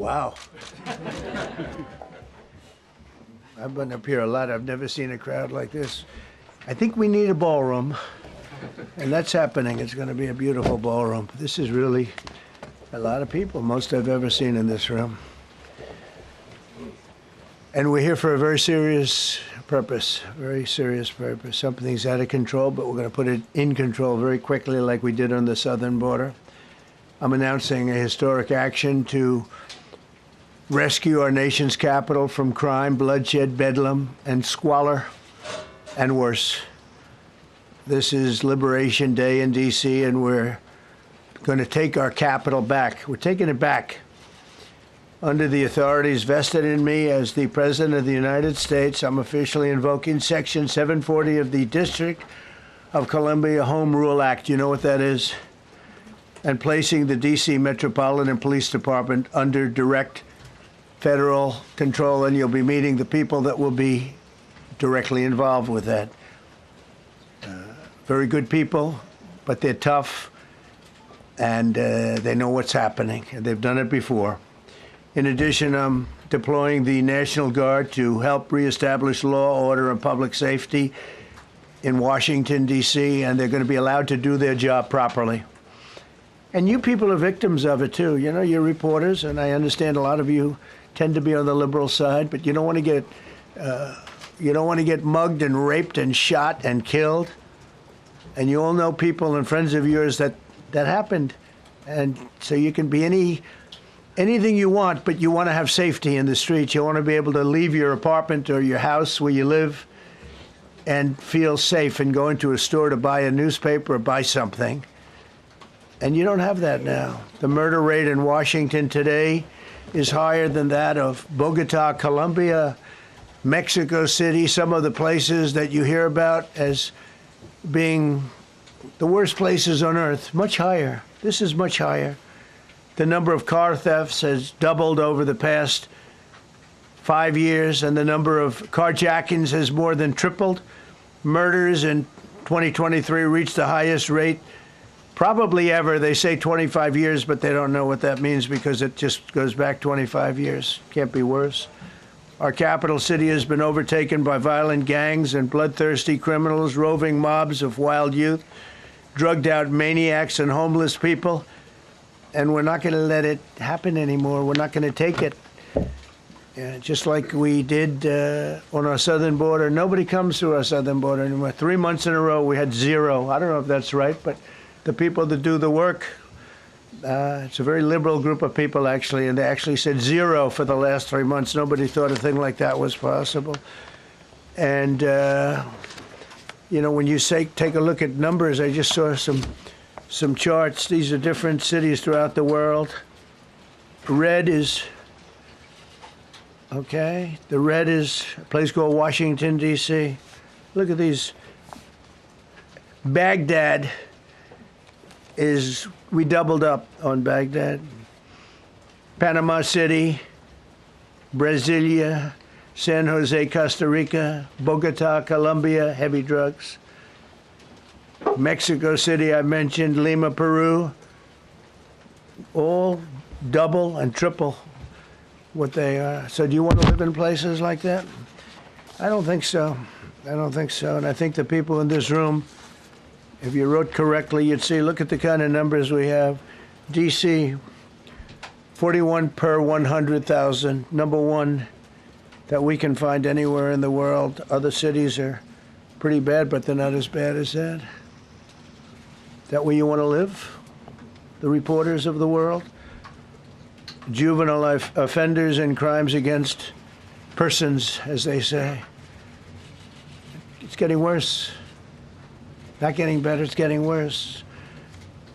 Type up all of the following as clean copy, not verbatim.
Wow. I've been up here a lot. I've never seen a crowd like this. I think we need a ballroom, and that's happening. It's going to be a beautiful ballroom. This is really a lot of people, most I've ever seen in this room. And we're here for a very serious purpose, very serious purpose. Something's out of control, but we're going to put it in control very quickly like we did on the southern border. I'm announcing a historic action to rescue our nation's capital from crime, bloodshed, bedlam, and squalor, and worse. This is Liberation Day in D.C., and we're going to take our capital back. We're taking it back under the authorities vested in me as the President of the United States. I'm officially invoking Section 740 of the District of Columbia Home Rule Act. You know what that is? And placing the D.C. Metropolitan Police Department under direct federal control, and you'll be meeting the people that will be directly involved with that. Very good people, but they're tough, and they know what's happening, and they've done it before. In addition, I'm deploying the National Guard to help reestablish law, order, and public safety in Washington, D.C., and they're going to be allowed to do their job properly. And you people are victims of it, too. You know, you're reporters, and I understand a lot of you tend to be on the liberal side, but you don't want to get mugged and raped and shot and killed. And you all know people and friends of yours that happened. And so you can be anything you want, but you want to have safety in the streets. You want to be able to leave your apartment or your house where you live and feel safe and go into a store to buy a newspaper or buy something. And you don't have that now. The murder rate in Washington today is higher than that of Bogota, Colombia, Mexico City, some of the places that you hear about as being the worst places on earth, much higher. This is much higher. The number of car thefts has doubled over the past 5 years, and the number of carjackings has more than tripled. Murders in 2023 reached the highest rate probably ever. They say 25 years, but they don't know what that means because it just goes back 25 years. Can't be worse. Our capital city has been overtaken by violent gangs and bloodthirsty criminals, roving mobs of wild youth, drugged-out maniacs and homeless people. And we're not going to let it happen anymore. We're not going to take it. Just like we did on our southern border. Nobody comes through our southern border anymore. 3 months in a row, we had zero. I don't know if that's right, but the people that do the work, it's a very liberal group of people, actually, and they actually said zero for the last 3 months. Nobody thought a thing like that was possible. And, you know, when you take a look at numbers, I just saw some charts. These are different cities throughout the world. Red is, okay, the red is a place called Washington, D.C. Look at these. Baghdad we doubled up on Baghdad. Panama City, Brasilia, San Jose, Costa Rica, Bogota, Colombia, heavy drugs. Mexico City, I mentioned, Lima, Peru, all double and triple what they are. So do you want to live in places like that? I don't think so. I don't think so. And I think the people in this room, if you wrote correctly, you'd see, look at the kind of numbers we have. D.C., 41 per 100,000, number one that we can find anywhere in the world. Other cities are pretty bad, but they're not as bad as that. Is that where you want to live? The reporters of the world? Juvenile offenders and crimes against persons, as they say. It's getting worse. Not getting better, it's getting worse.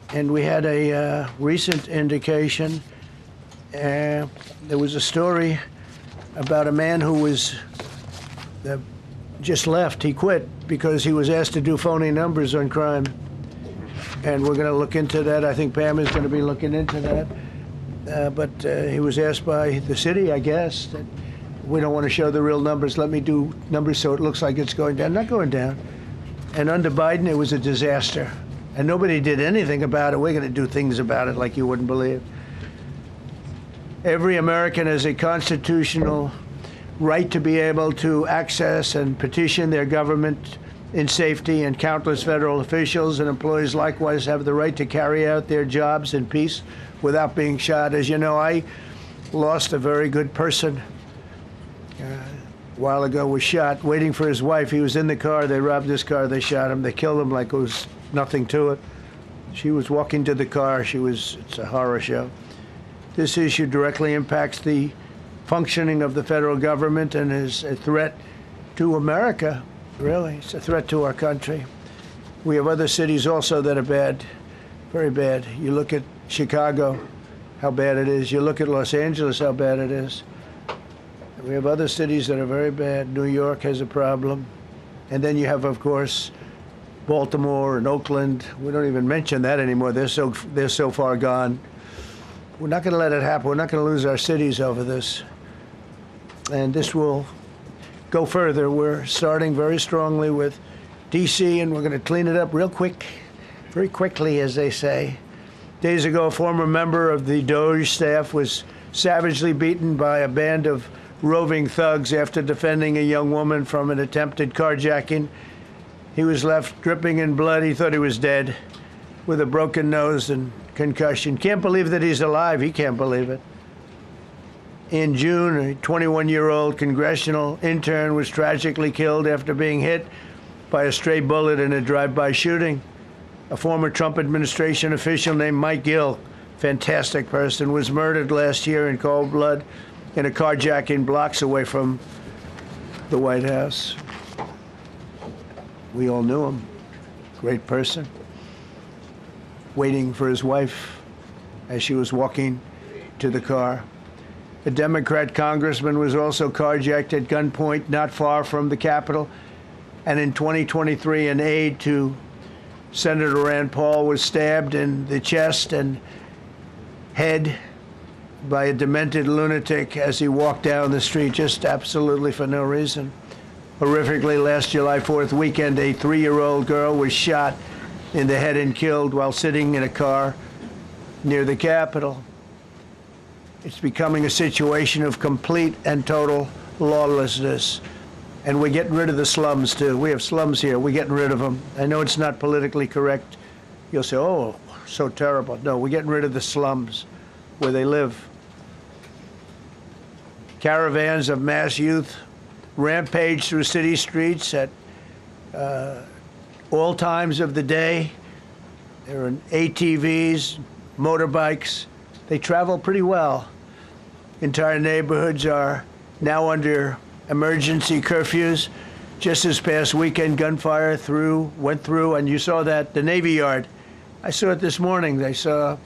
And we had a recent indication. There was a story about a man who was just left. He quit because he was asked to do phony numbers on crime. And we're going to look into that. I think Pam is going to be looking into that. But he was asked by the city, I guess, that we don't want to show the real numbers. Let me do numbers so it looks like it's going down. Not going down. And under Biden, it was a disaster. And nobody did anything about it. We're going to do things about it like you wouldn't believe. Every American has a constitutional right to be able to access and petition their government in safety, and countless federal officials and employees likewise have the right to carry out their jobs in peace without being shot. As you know, I lost a very good person a while ago, was shot waiting for his wife. He was in the car. They robbed his car. They shot him. They killed him like it was nothing to it. She was walking to the car. It's a horror show. This issue directly impacts the functioning of the federal government and is a threat to America, really. It's a threat to our country. We have other cities also that are bad, very bad. You look at Chicago, how bad it is. You look at Los Angeles, how bad it is. We have other cities that are very bad. New York has a problem. And then you have, of course, Baltimore and Oakland. We don't even mention that anymore. They're so far gone. We're not going to let it happen. We're not going to lose our cities over this. And this will go further. We're starting very strongly with D.C., and we're going to clean it up real quick, very quickly, as they say. Days ago, a former member of the DOJ staff was savagely beaten by a band of roving thugs after defending a young woman from an attempted carjacking. He was left dripping in blood. He thought he was dead, with a broken nose and concussion. Can't believe that he's alive. He can't believe it. In June, a 21-year-old congressional intern was tragically killed after being hit by a stray bullet in a drive-by shooting. A former Trump administration official named Mike Gill, fantastic person, was murdered last year in cold blood in a carjacking blocks away from the White House. We all knew him. Great person. Waiting for his wife as she was walking to the car. A Democrat congressman was also carjacked at gunpoint not far from the Capitol. And in 2023, an aide to Senator Rand Paul was stabbed in the chest and head by a demented lunatic as he walked down the street, just absolutely for no reason. Horrifically, last July 4th weekend, a 3-year-old girl was shot in the head and killed while sitting in a car near the Capitol. It's becoming a situation of complete and total lawlessness. And we're getting rid of the slums, too. We have slums here. We're getting rid of them. I know it's not politically correct. You'll say, oh, so terrible. No, we're getting rid of the slums where they live. Caravans of mass youth rampage through city streets at all times of the day. There are ATVs, motorbikes. They travel pretty well. Entire neighborhoods are now under emergency curfews. Just this past weekend, gunfire went through, and you saw that, the Navy Yard. I saw it this morning. They saw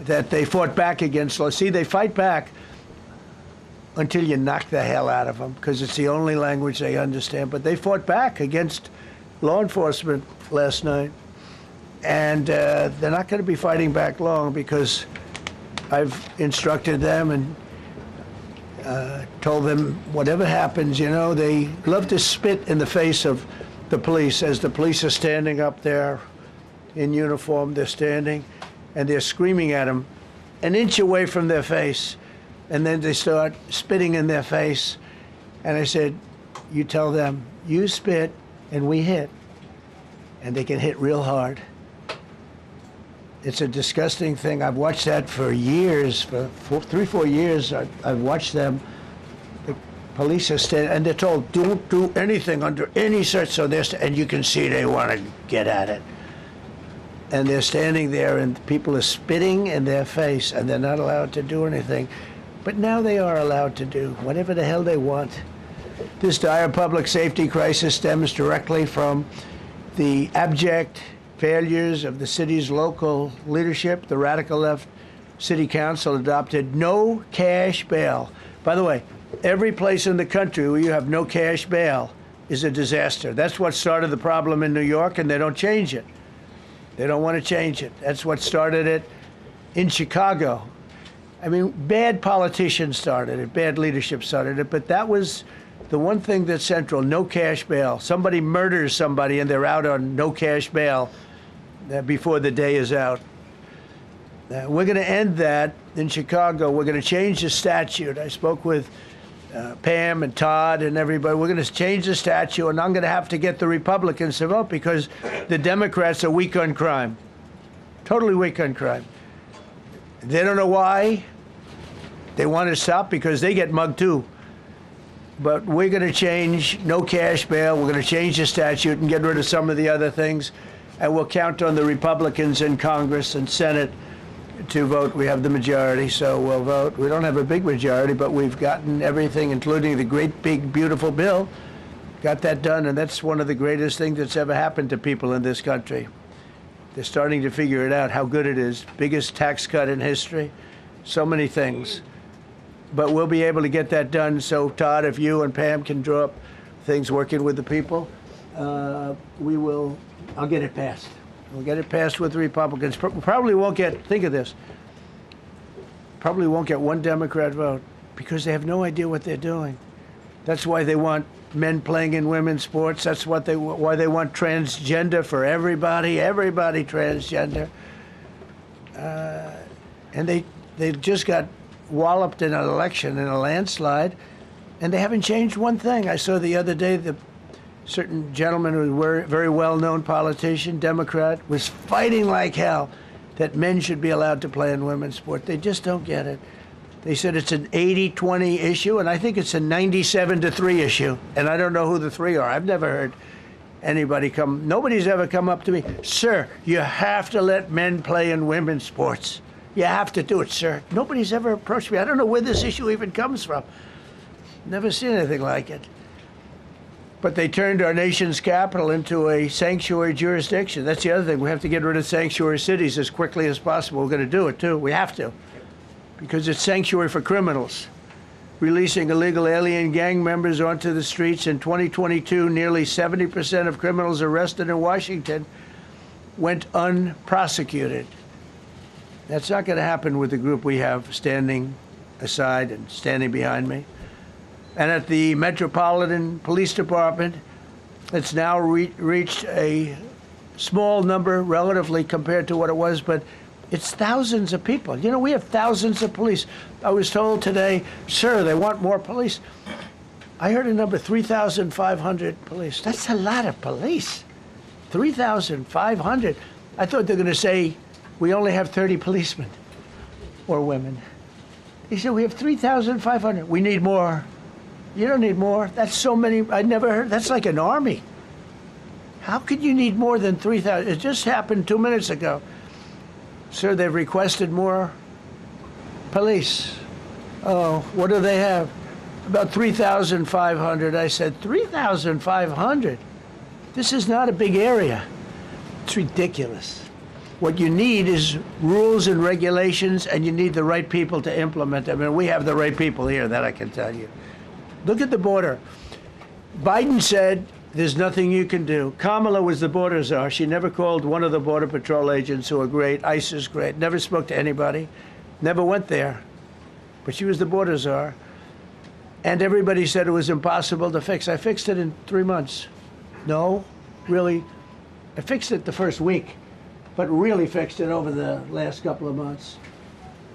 that they fought back against law. See, they fight back until you knock the hell out of them, because it's the only language they understand. But they fought back against law enforcement last night. And they're not going to be fighting back long, because I've instructed them and told them whatever happens, you know, they love to spit in the face of the police. As the police are standing up there in uniform, they're standing and they're screaming at them an inch away from their face. And then they start spitting in their face. And I said, you tell them, you spit and we hit. And they can hit real hard. It's a disgusting thing. I've watched that for years, for 3-4 years. I've watched them. The police are standing, and they're told, don't do anything under any search. So and you can see they want to get at it. And they're standing there, and people are spitting in their face, and they're not allowed to do anything. But now they are allowed to do whatever the hell they want. This dire public safety crisis stems directly from the abject failures of the city's local leadership. The radical left city council adopted no cash bail. By the way, every place in the country where you have no cash bail is a disaster. That's what started the problem in New York, and they don't change it. They don't want to change it. That's what started it in Chicago. I mean, bad politicians started it, bad leadership started it, but that was the one thing that's central, no cash bail. Somebody murders somebody and they're out on no cash bail before the day is out. We're going to end that in Chicago. We're going to change the statute. I spoke with Pam and Todd and everybody. We're going to change the statute, and I'm going to have to get the Republicans to vote because the Democrats are weak on crime. Totally weak on crime. They don't know why. They want to stop because they get mugged too. But we're going to change no cash bail. We're going to change the statute and get rid of some of the other things. And we'll count on the Republicans in Congress and Senate to vote. We have the majority, so we'll vote. We don't have a big majority, but we've gotten everything, including the great, big, beautiful bill. Got that done, and that's one of the greatest things that's ever happened to people in this country. They're starting to figure it out, how good it is. Biggest tax cut in history. So many things. But we'll be able to get that done. So, Todd, if you and Pam can draw up things working with the people, we will. I'll get it passed. We'll get it passed with the Republicans. Probably won't get, think of this, probably won't get one Democrat vote because they have no idea what they're doing. That's why they want men playing in women's sports. That's why they want transgender for everybody transgender. And they just got walloped in an election, in a landslide, and they haven't changed one thing. I saw the other day the certain gentleman who was a very well-known politician, Democrat, was fighting like hell that men should be allowed to play in women's sport. They just don't get it. They said it's an 80-20 issue, and I think it's a 97-3 issue. And I don't know who the three are. I've never heard anybody nobody's ever come up to me, sir, you have to let men play in women's sports. You have to do it, sir. Nobody's ever approached me. I don't know where this issue even comes from. Never seen anything like it. But they turned our nation's capital into a sanctuary jurisdiction. That's the other thing. We have to get rid of sanctuary cities as quickly as possible. We're going to do it, too. We have to. Because it's sanctuary for criminals. Releasing illegal alien gang members onto the streets. In 2022, nearly 70% of criminals arrested in Washington went unprosecuted. That's not going to happen with the group we have standing aside and standing behind me. And at the Metropolitan Police Department, it's now reached a small number relatively compared to what it was, but it's thousands of people. You know, we have thousands of police. I was told today, sir, they want more police. I heard a number, 3,500 police. That's a lot of police. 3,500. I thought they were going to say, we only have 30 policemen or women. He said, we have 3,500. We need more. You don't need more. That's so many. I never heard. That's like an army. How could you need more than 3,000? It just happened 2 minutes ago. Sir, they've requested more police. Oh, what do they have? About 3,500. I said, 3,500? This is not a big area. It's ridiculous. What you need is rules and regulations, and you need the right people to implement them. And we have the right people here, that I can tell you. Look at the border. Biden said there's nothing you can do. Kamala was the border czar. She never called one of the Border Patrol agents who are great. ICE is great. Never spoke to anybody. Never went there. But she was the border czar. And everybody said it was impossible to fix. I fixed it in 3 months. No, really. I fixed it the first week, but really fixed it over the last couple of months.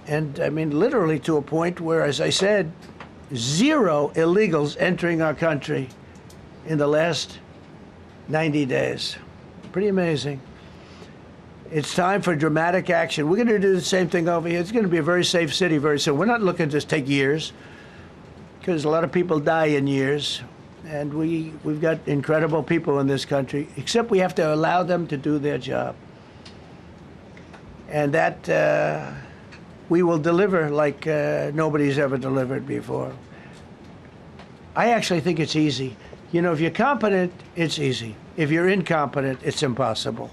And I mean, literally to a point where, as I said, 0 illegals entering our country in the last 90 days. Pretty amazing. It's time for dramatic action. We're going to do the same thing over here. It's going to be a very safe city very soon. We're not looking to take years, because a lot of people die in years. And we've got incredible people in this country, except we have to allow them to do their job. And that we will deliver like nobody's ever delivered before. I actually think it's easy. You know, if you're competent, it's easy. If you're incompetent, it's impossible.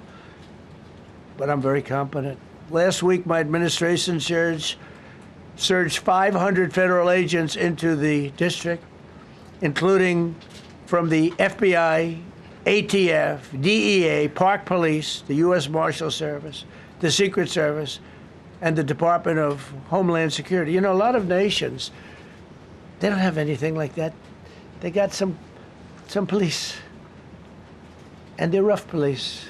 But I'm very competent. Last week, my administration surged 500 federal agents into the district, including from the FBI, ATF, DEA, Park Police, the U.S. Marshal Service, the Secret Service, and the Department of Homeland Security. You know, a lot of nations, they don't have anything like that. They got some police, and they're rough police.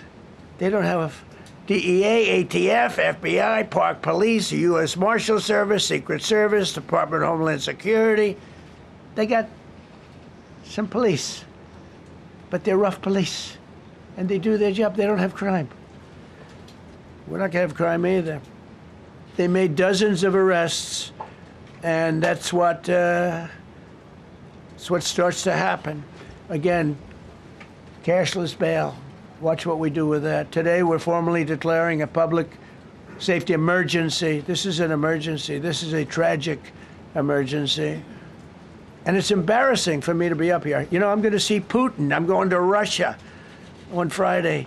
They don't have DEA, ATF, FBI, Park Police, the U.S. Marshal Service, Secret Service, Department of Homeland Security. They got some police, but they're rough police, and they do their job. They don't have crime. We're not going to have crime either. They made dozens of arrests, and that's what starts to happen. Again, cashless bail. Watch what we do with that. Today, we're formally declaring a public safety emergency. This is an emergency. This is a tragic emergency. And it's embarrassing for me to be up here. You know, I'm going to see Putin. I'm going to Russia on Friday.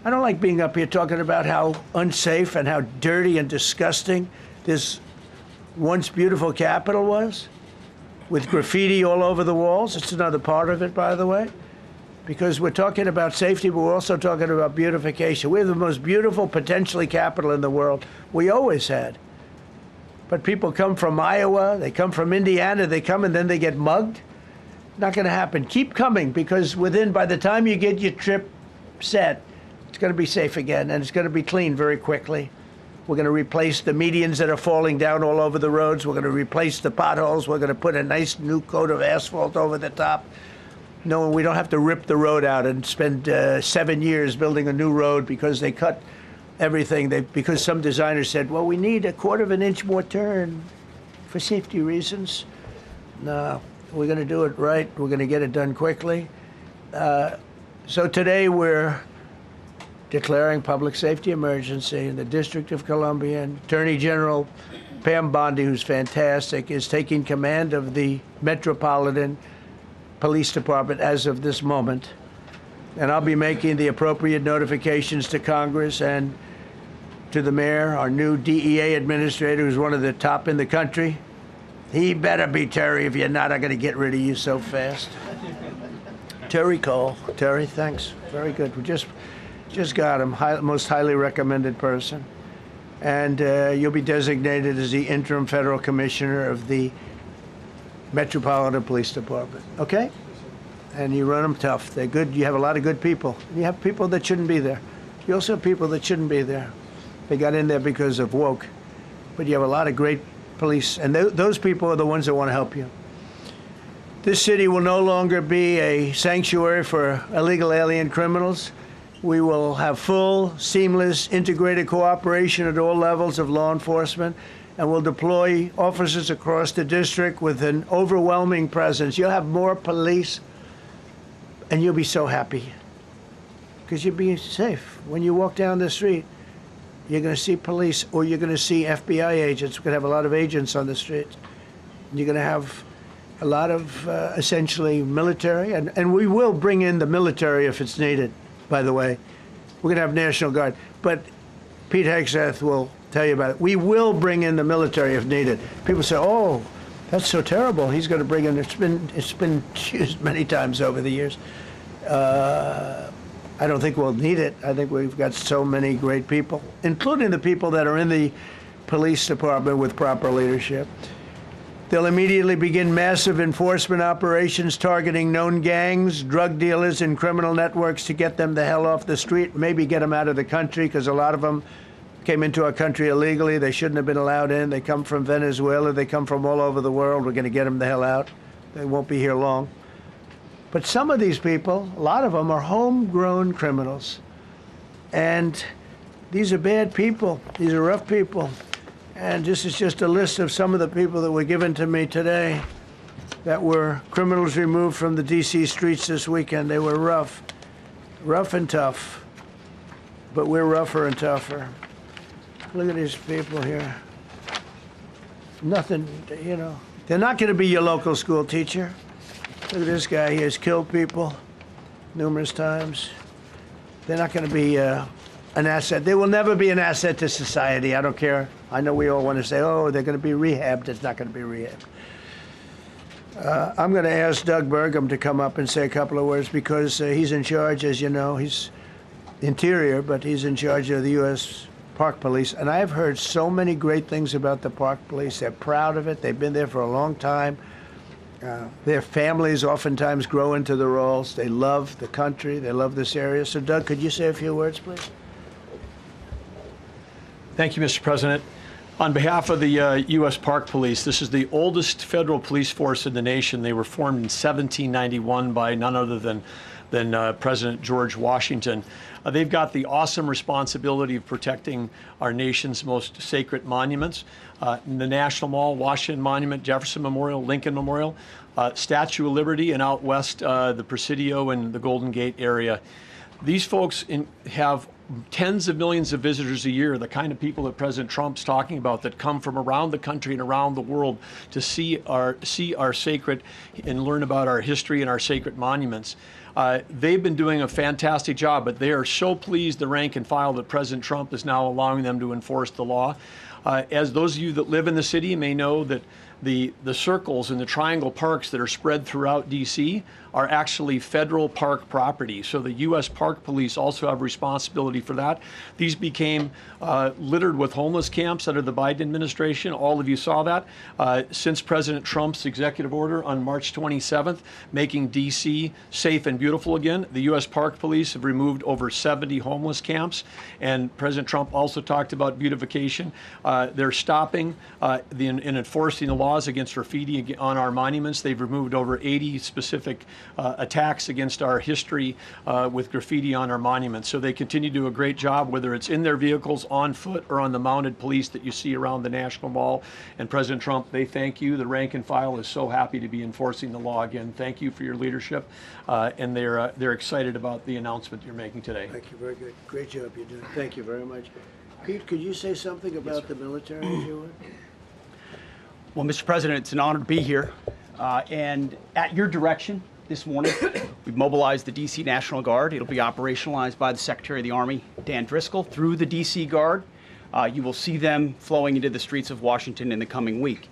I don't like being up here talking about how unsafe and how dirty and disgusting this once beautiful capital was, with graffiti all over the walls. It's another part of it, by the way, because we're talking about safety, but we're also talking about beautification. We have the most beautiful, potentially, capital in the world. We always had. But people come from Iowa, they come from Indiana, they come and then they get mugged. Not going to happen. Keep coming, because by the time you get your trip set, it's going to be safe again, and it's going to be clean very quickly. We're going to replace the medians that are falling down all over the roads. We're going to replace the potholes. We're going to put a nice new coat of asphalt over the top. No, we don't have to rip the road out and spend 7 years building a new road because they cut everything. Because some designers said, well, we need a 1/4 of an inch more turn for safety reasons. No, we're going to do it right. We're going to get it done quickly. So today we're declaring public safety emergency in the District of Columbia. And Attorney General Pam Bondi, who's fantastic, is taking command of the Metropolitan Police Department as of this moment. And I'll be making the appropriate notifications to Congress and to the mayor, our new DEA administrator, who's one of the top in the country. He better be Terry. If you're not, I'm going to get rid of you so fast. Terry Cole. Terry, thanks. Very good. We just got him, most highly recommended person. And you'll be designated as the interim federal commissioner of the Metropolitan Police Department, okay? And you run them tough. They're good. You have a lot of good people. You have people that shouldn't be there. You also have people that shouldn't be there. They got in there because of woke. But you have a lot of great police, and those people are the ones that want to help you. This city will no longer be a sanctuary for illegal alien criminals. We will have full, seamless, integrated cooperation at all levels of law enforcement, and we'll deploy officers across the district with an overwhelming presence. You'll have more police, and you'll be so happy because you'll be safe. When you walk down the street, you're going to see police, or you're going to see FBI agents. We're going to have a lot of agents on the street. You're going to have a lot of essentially military, and we will bring in the military if it's needed, by the way. We're going to have National Guard, but Pete Hegseth will tell you about it. We will bring in the military if needed. People say, oh, that's so terrible. He's going to bring in, it's been used many times over the years. I don't think we'll need it. I think we've got so many great people, including the people that are in the police department with proper leadership. They'll immediately begin massive enforcement operations targeting known gangs, drug dealers, and criminal networks to get them the hell off the street, maybe get them out of the country, because a lot of them came into our country illegally. They shouldn't have been allowed in. They come from Venezuela. They come from all over the world. We're going to get them the hell out. They won't be here long. But some of these people, a lot of them, are homegrown criminals. And these are bad people. These are rough people. And this is just a list of some of the people that were given to me today that were criminals removed from the D.C. streets this weekend. They were rough and tough. But we're rougher and tougher. Look at these people here. Nothing, you know. They're not going to be your local school teacher. Look at this guy. He has killed people numerous times. They're not going to be an asset. They will never be an asset to society. I don't care. I know we all want to say, oh, they're going to be rehabbed. It's not going to be rehabbed. I'm going to ask Doug Burgum to come up and say a couple of words because he's in charge, as you know. He's Interior, but he's in charge of the U.S. Park Police. And I've heard so many great things about the Park Police. They're proud of it. They've been there for a long time. Their families oftentimes grow into the roles. They love the country. They love this area. So, Doug, could you say a few words, please? Thank you, Mr. President. On behalf of the U.S. Park Police, this is the oldest federal police force in the nation. They were formed in 1791 by none other than President George Washington. They've got the awesome responsibility of protecting our nation's most sacred monuments. The National Mall, Washington Monument, Jefferson Memorial, Lincoln Memorial, Statue of Liberty, and out west, the Presidio and the Golden Gate area. These folks have tens of millions of visitors a year, the kind of people that President Trump's talking about that come from around the country and around the world to see our sacred and learn about our history and our sacred monuments. They've been doing a fantastic job, but they are so pleased, the rank and file, that President Trump is now allowing them to enforce the law. As those of you that live in the city may know, that the circles and the triangle parks that are spread throughout D.C. are actually federal park property. So the U.S. Park Police also have responsibility for that. These became littered with homeless camps under the Biden administration. All of you saw that. Since President Trump's executive order on March 27th, making D.C. safe and beautiful again, the U.S. Park Police have removed over 70 homeless camps. And President Trump also talked about beautification. They're stopping and enforcing the laws against graffiti on our monuments. They've removed over 80 specific attacks against our history with graffiti on our monuments. So they continue to do a great job, whether it's in their vehicles, on foot, or on the mounted police that you see around the National Mall. And President Trump, they thank you. The rank and file is so happy to be enforcing the law again. Thank you for your leadership, and they're excited about the announcement you're making today. Thank you. Very good. Great job you're doing. Thank you very much. Pete, could you say something about the military as you would? Well, Mr. President, it's an honor to be here. And at your direction this morning, we've mobilized the D.C. National Guard. It'll be operationalized by the Secretary of the Army, Dan Driscoll, through the D.C. Guard. You will see them flowing into the streets of Washington in the coming week.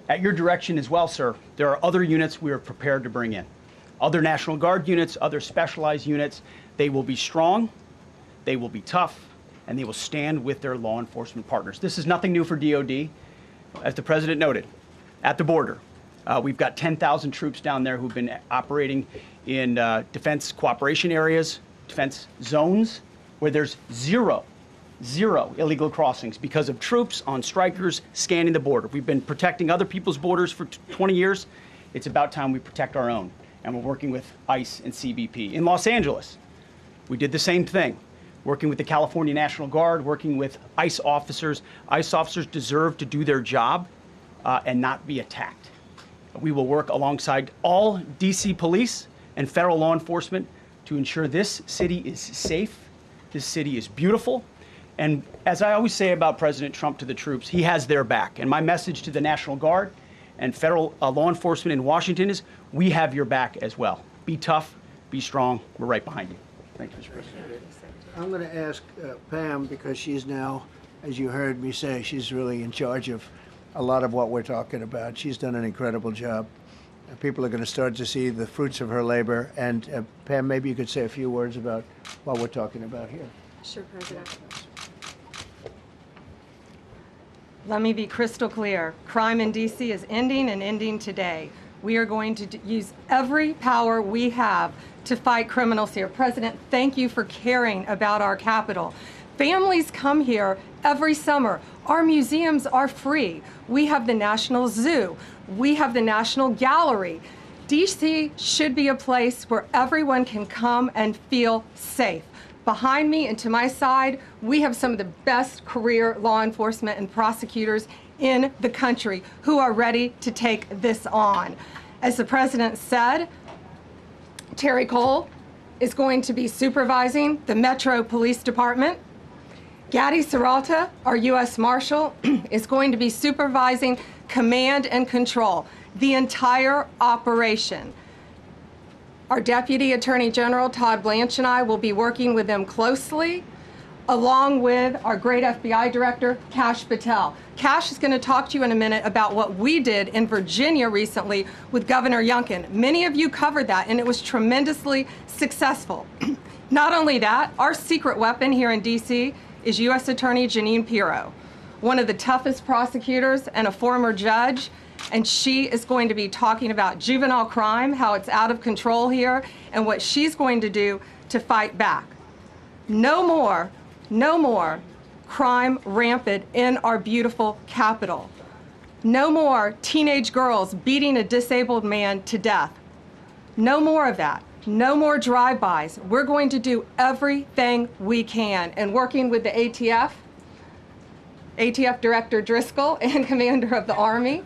At your direction as well, sir, there are other units we are prepared to bring in. Other National Guard units, other specialized units. They will be strong, they will be tough, and they will stand with their law enforcement partners. This is nothing new for DOD. As the President noted, at the border, we've got 10,000 troops down there who've been operating in defense cooperation areas, defense zones, where there's zero illegal crossings because of troops on strikers scanning the border. We've been protecting other people's borders for 20 years. It's about time we protect our own, and we're working with ICE and CBP. In Los Angeles, we did the same thing, working with the California National Guard, working with ICE officers. ICE officers deserve to do their job and not be attacked. We will work alongside all D.C. police and federal law enforcement to ensure this city is safe, this city is beautiful, and as I always say about President Trump to the troops, he has their back. And my message to the National Guard and federal law enforcement in Washington is, we have your back as well. Be tough, be strong, we're right behind you. Thank you, Mr. President. I'm going to ask Pam, because she's now, as you heard me say, she's really in charge of a lot of what we're talking about. She's done an incredible job. People are going to start to see the fruits of her labor. And Pam, maybe you could say a few words about what we're talking about here. Sure, President. Let me be crystal clear. Crime in D.C. is ending, and ending today. We are going to use every power we have to fight criminals here. President, thank you for caring about our capital. Families come here every summer. Our museums are free. We have the National Zoo. We have the National Gallery. D.C. should be a place where everyone can come and feel safe. Behind me and to my side, we have some of the best career law enforcement and prosecutors in the country who are ready to take this on. As the President said, Terry Cole is going to be supervising the Metro Police Department. Gadi Serralta, our U.S. Marshal, is going to be supervising command and control, the entire operation. Our Deputy Attorney General, Todd Blanche, and I will be working with them closely, along with our great FBI Director, Kash Patel. Kash is going to talk to you in a minute about what we did in Virginia recently with Governor Youngkin. Many of you covered that, and it was tremendously successful. Not only that, our secret weapon here in D.C. is U.S. Attorney Jeanine Pirro, one of the toughest prosecutors and a former judge, and she is going to be talking about juvenile crime, how it's out of control here, and what she's going to do to fight back. No more crime rampant in our beautiful capital. No more teenage girls beating a disabled man to death. No more of that. No more drive-bys. We're going to do everything we can. And working with the ATF Director Driscoll and Commander of the Army,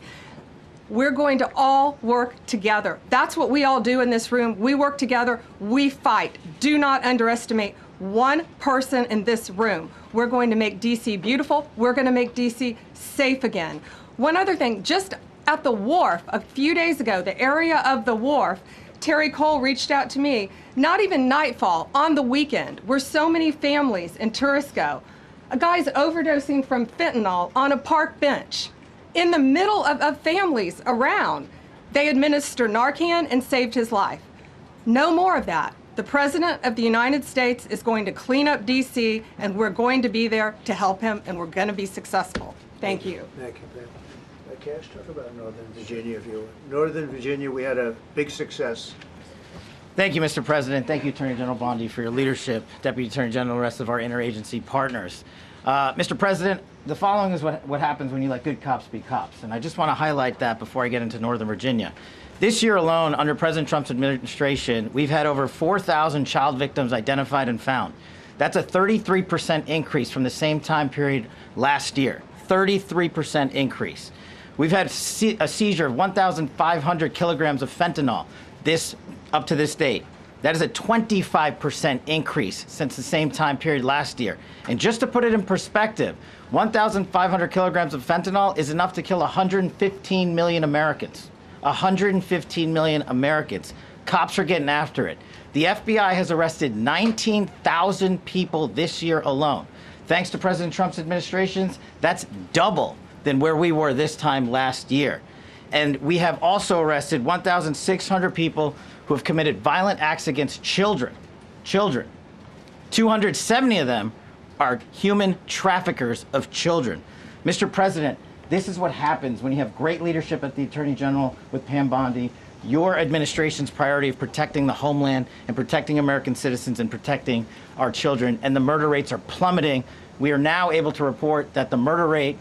we're going to all work together. That's what we all do in this room. We work together, we fight. Do not underestimate one person in this room. We're going to make DC beautiful. We're going to make DC safe again. One other thing, just at the wharf a few days ago, the area of the wharf, Terry Cole reached out to me, not even nightfall, on the weekend, where so many families and tourists go. A guy's overdosing from fentanyl on a park bench in the middle of families around. They administered Narcan and saved his life. No more of that. The President of the United States is going to clean up DC, and we're going to be there to help him, and we're going to be successful. Thank you. Thank you, Ben. Cash, talk about Northern Virginia, if you will. Northern Virginia, we had a big success. Thank you, Mr. President. Thank you, Attorney General Bondi, for your leadership, Deputy Attorney General, and the rest of our interagency partners. Mr. President, the following is what happens when you let good cops be cops, and I just want to highlight that before I get into Northern Virginia. This year alone, under President Trump's administration, we've had over 4,000 child victims identified and found. That's a 33% increase from the same time period last year. 33% increase. We've had a seizure of 1,500 kilograms of fentanyl up to this date. That is a 25% increase since the same time period last year. And just to put it in perspective, 1,500 kilograms of fentanyl is enough to kill 115 million Americans. 115 million Americans. Cops are getting after it. The FBI has arrested 19,000 people this year alone. Thanks to President Trump's administrations, that's double than where we were this time last year. And we have also arrested 1,600 people who have committed violent acts against children. 270 of them are human traffickers of children. Mr. President, this is what happens when you have great leadership at the Attorney General with Pam Bondi, your administration's priority of protecting the homeland and protecting American citizens and protecting our children, and the murder rates are plummeting. We are now able to report that the murder rate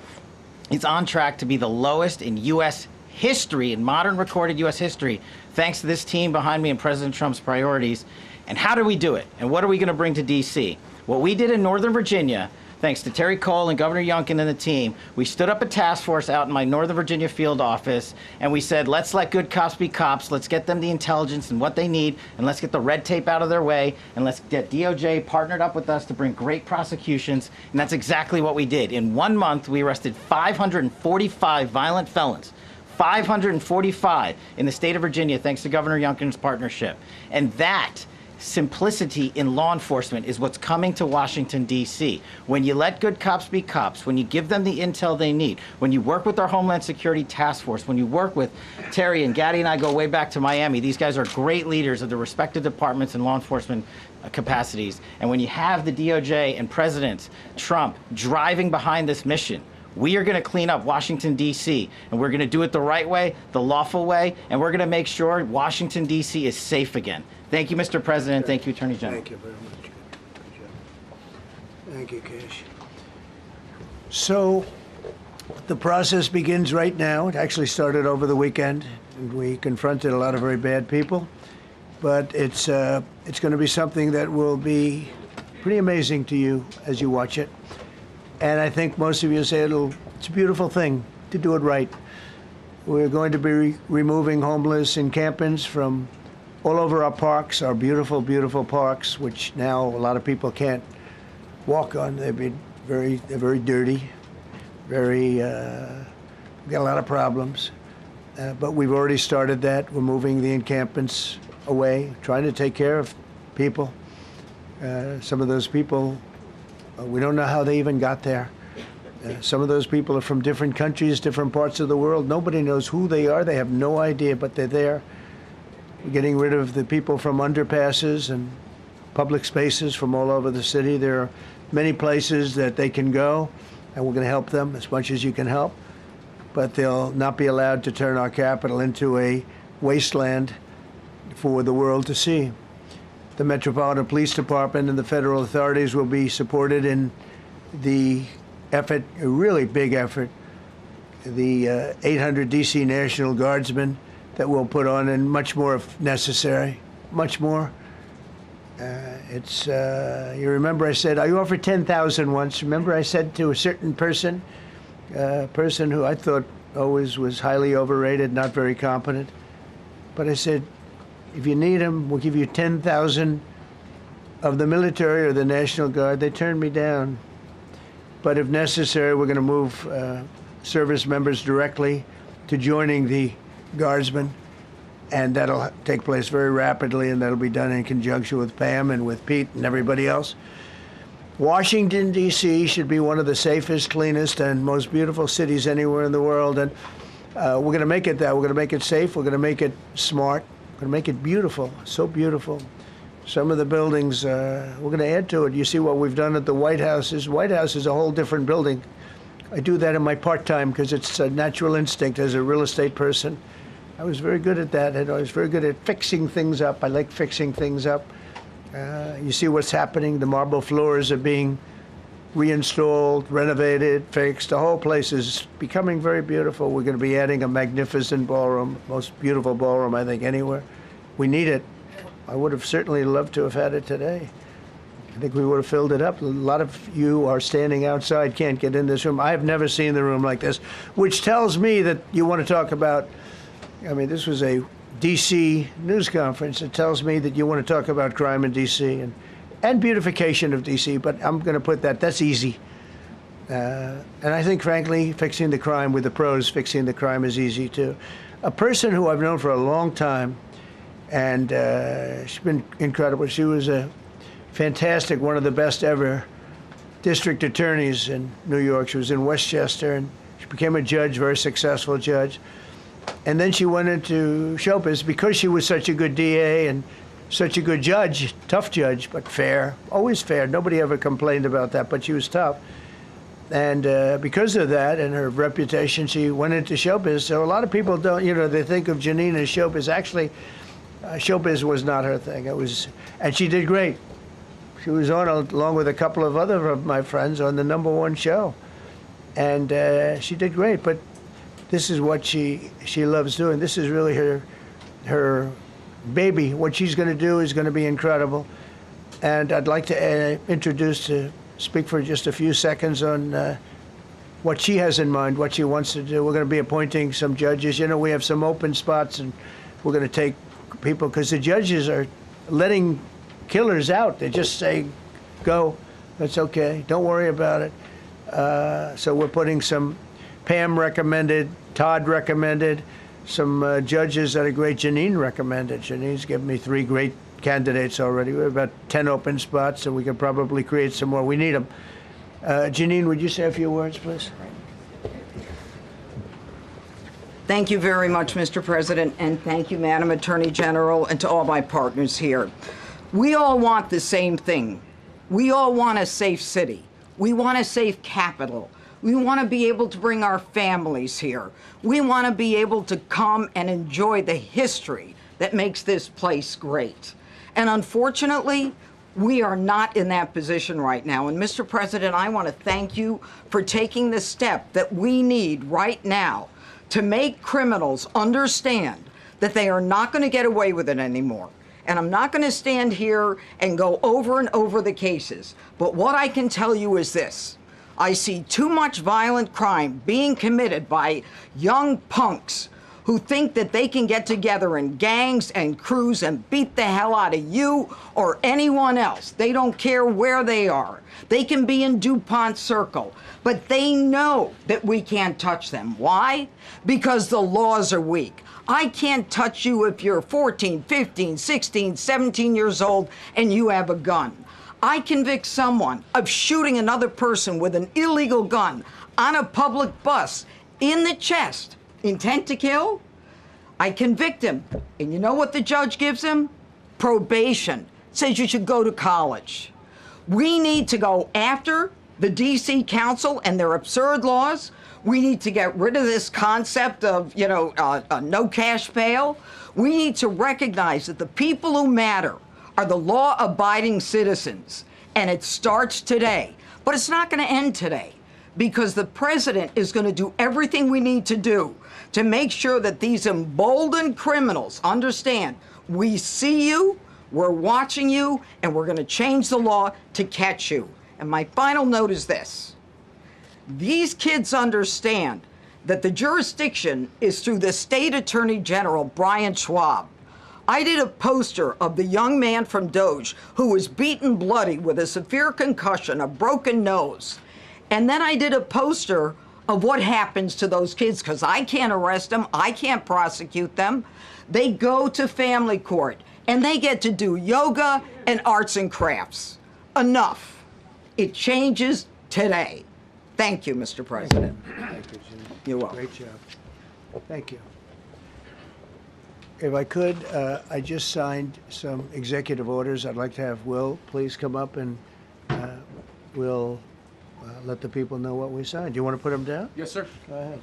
is on track to be the lowest in U.S. history, in modern recorded U.S. history, thanks to this team behind me and President Trump's priorities. And how do we do it? And what are we going to bring to D.C.? What we did in Northern Virginia, thanks to Terry Cole and Governor Youngkin and the team, we stood up a task force out in my Northern Virginia field office, and we said, let's let good cops be cops, let's get them the intelligence and what they need, and let's get the red tape out of their way, and let's get DOJ partnered up with us to bring great prosecutions, and that's exactly what we did. In 1 month, we arrested 545 violent felons. 545 in the state of Virginia, thanks to Governor Youngkin's partnership. And that simplicity in law enforcement is what's coming to Washington, D.C. When you let good cops be cops, when you give them the intel they need, when you work with our Homeland Security Task Force, when you work with Terry and Gaddy and I go way back to Miami, these guys are great leaders of the respective departments and law enforcement capacities. And when you have the DOJ and President Trump driving behind this mission, we are going to clean up Washington, D.C., and we're going to do it the right way, the lawful way, and we're going to make sure Washington, D.C. is safe again. Thank you, Mr. President. Thank you, Attorney General. Thank you very much. Good job. Thank you, Cash. So the process begins right now. It actually started over the weekend, and we confronted a lot of very bad people. But it's going to be something that will be pretty amazing to you as you watch it. And I think most of you say it's a beautiful thing to do it right. We're going to be removing homeless encampments from all over our parks, our beautiful, beautiful parks, which now a lot of people can't walk on. They're very dirty, we got a lot of problems. But we've already started that. We're moving the encampments away, trying to take care of people. Some of those people, we don't know how they even got there. Some of those people are from different countries, different parts of the world. Nobody knows who they are. They have no idea, but they're there. We're getting rid of the people from underpasses and public spaces from all over the city. There are many places that they can go, and we're going to help them as much as you can help. But they'll not be allowed to turn our capital into a wasteland for the world to see. The Metropolitan Police Department and the federal authorities will be supported in the effort, a really big effort, the 800 D.C. National Guardsmen that we'll put on, and much more if necessary, much more. You remember I said, I offered 10,000 once. Remember I said to a certain person, a person who I thought always was highly overrated, not very competent, but I said, if you need them, we'll give you 10,000 of the military or the National Guard. They turned me down. But if necessary, we're going to move service members directly to joining the Guardsmen, and that'll take place very rapidly, and that'll be done in conjunction with Pam and with Pete and everybody else. Washington, D.C. should be one of the safest, cleanest, and most beautiful cities anywhere in the world, and we're going to make it that. We're going to make it safe. We're going to make it smart. We're going to make it beautiful, so beautiful. Some of the buildings, we're going to add to it. You see what we've done at the White House. White House is a whole different building. I do that in my part-time because it's a natural instinct as a real estate person. I was very good at that, and I was very good at fixing things up. I like fixing things up. You see what's happening. The marble floors are being reinstalled, renovated, fixed. The whole place is becoming very beautiful. We're going to be adding a magnificent ballroom, most beautiful ballroom, I think, anywhere. We need it. I would have certainly loved to have had it today. I think we would have filled it up. A lot of you are standing outside, can't get in this room. I have never seen the room like this, which tells me that you want to talk about, I mean, this was a D.C. news conference. It tells me that you want to talk about crime in D.C. and beautification of D.C., but I'm going to put that's easy. And I think, frankly, fixing the crime with the pros, fixing the crime is easy, too. A person who I've known for a long time, and she's been incredible. She was a fantastic, one of the best ever district attorneys in New York. She was in Westchester, and she became a judge, very successful judge. And then she went into show business because she was such a good DA and such a good judge, tough judge, but fair, always fair. Nobody ever complained about that, but she was tough. And because of that and her reputation, she went into show business. So a lot of people don't, they think of Janine as show business. Actually, showbiz was not her thing. And she did great. She was on, along with a couple of other of my friends, on the #1 show. And she did great, but this is what she loves doing. This is really her baby. What she's going to do is going to be incredible. And I'd like to speak for just a few seconds on what she has in mind, what she wants to do. We're going to be appointing some judges. We have some open spots, and we're going to take people, because the judges are letting killers out. They just say, go, that's okay, don't worry about it. So we're putting some, Pam recommended, Todd recommended, some judges that are great. Janine recommended. Janine's given me 3 great candidates already. We have about 10 open spots, and we can probably create some more. We need them. Janine, would you say a few words, please? Thank you very much, Mr. President, and thank you, Madam Attorney General, and to all my partners here. We all want the same thing. We all want a safe city. We want a safe capital. We want to be able to bring our families here. We want to be able to come and enjoy the history that makes this place great. And unfortunately, we are not in that position right now. And Mr. President, I want to thank you for taking the step that we need right now to make criminals understand that they are not going to get away with it anymore. And I'm not going to stand here and go over and over the cases. But what I can tell you is this. I see too much violent crime being committed by young punks who think that they can get together in gangs and crews and beat the hell out of you or anyone else. They don't care where they are. They can be in DuPont Circle, but they know that we can't touch them. Why? Because the laws are weak. I can't touch you if you're 14, 15, 16, 17 years old and you have a gun. I convict someone of shooting another person with an illegal gun on a public bus in the chest. Intent to kill? I convict him. And you know what the judge gives him? Probation. Says you should go to college. We need to go after the D.C. Council and their absurd laws. We need to get rid of this concept of, no cash bail. We need to recognize that the people who matter are the law-abiding citizens. And it starts today But it's not going to end today, because the president is going to do everything we need to do to make sure that these emboldened criminals understand we see you, we're watching you, and we're going to change the law to catch you. And my final note is this. These kids understand that the jurisdiction is through the State Attorney General, Brian Schwab. I did a poster of the young man from Doge who was beaten bloody with a severe concussion, a broken nose. And then I did a poster of what happens to those kids, because I can't arrest them, I can't prosecute them. They go to family court, and they get to do yoga and arts and crafts. Enough. It changes today. Thank you, Mr. President. Thank you, Jim. You're welcome. Great job. Thank you. If I could, I just signed some executive orders. I'd like to have Will please come up, and we'll let the people know what we signed. Do you want to put them down? Yes, sir. Go ahead.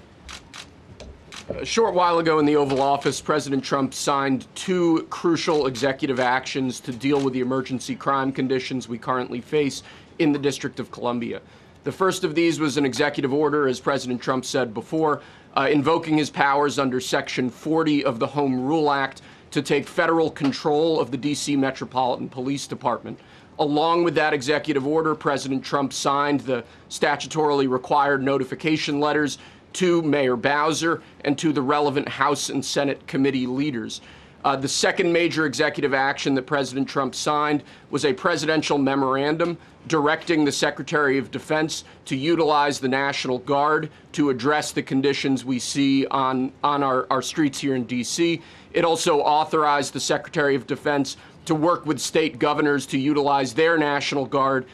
A short while ago in the Oval Office, President Trump signed 2 crucial executive actions to deal with the emergency crime conditions we currently face in the District of Columbia. The first of these was an executive order, as President Trump said before, invoking his powers under Section 40 of the Home Rule Act to take federal control of the D.C. Metropolitan Police Department. Along with that executive order, President Trump signed the statutorily required notification letters to Mayor Bowser and to the relevant House and Senate committee leaders. The second major executive action that President Trump signed was a presidential memorandum directing the Secretary of Defense to utilize the National Guard to address the conditions we see on our streets here in D.C. It also authorized the Secretary of Defense to work with state governors to utilize their National Guard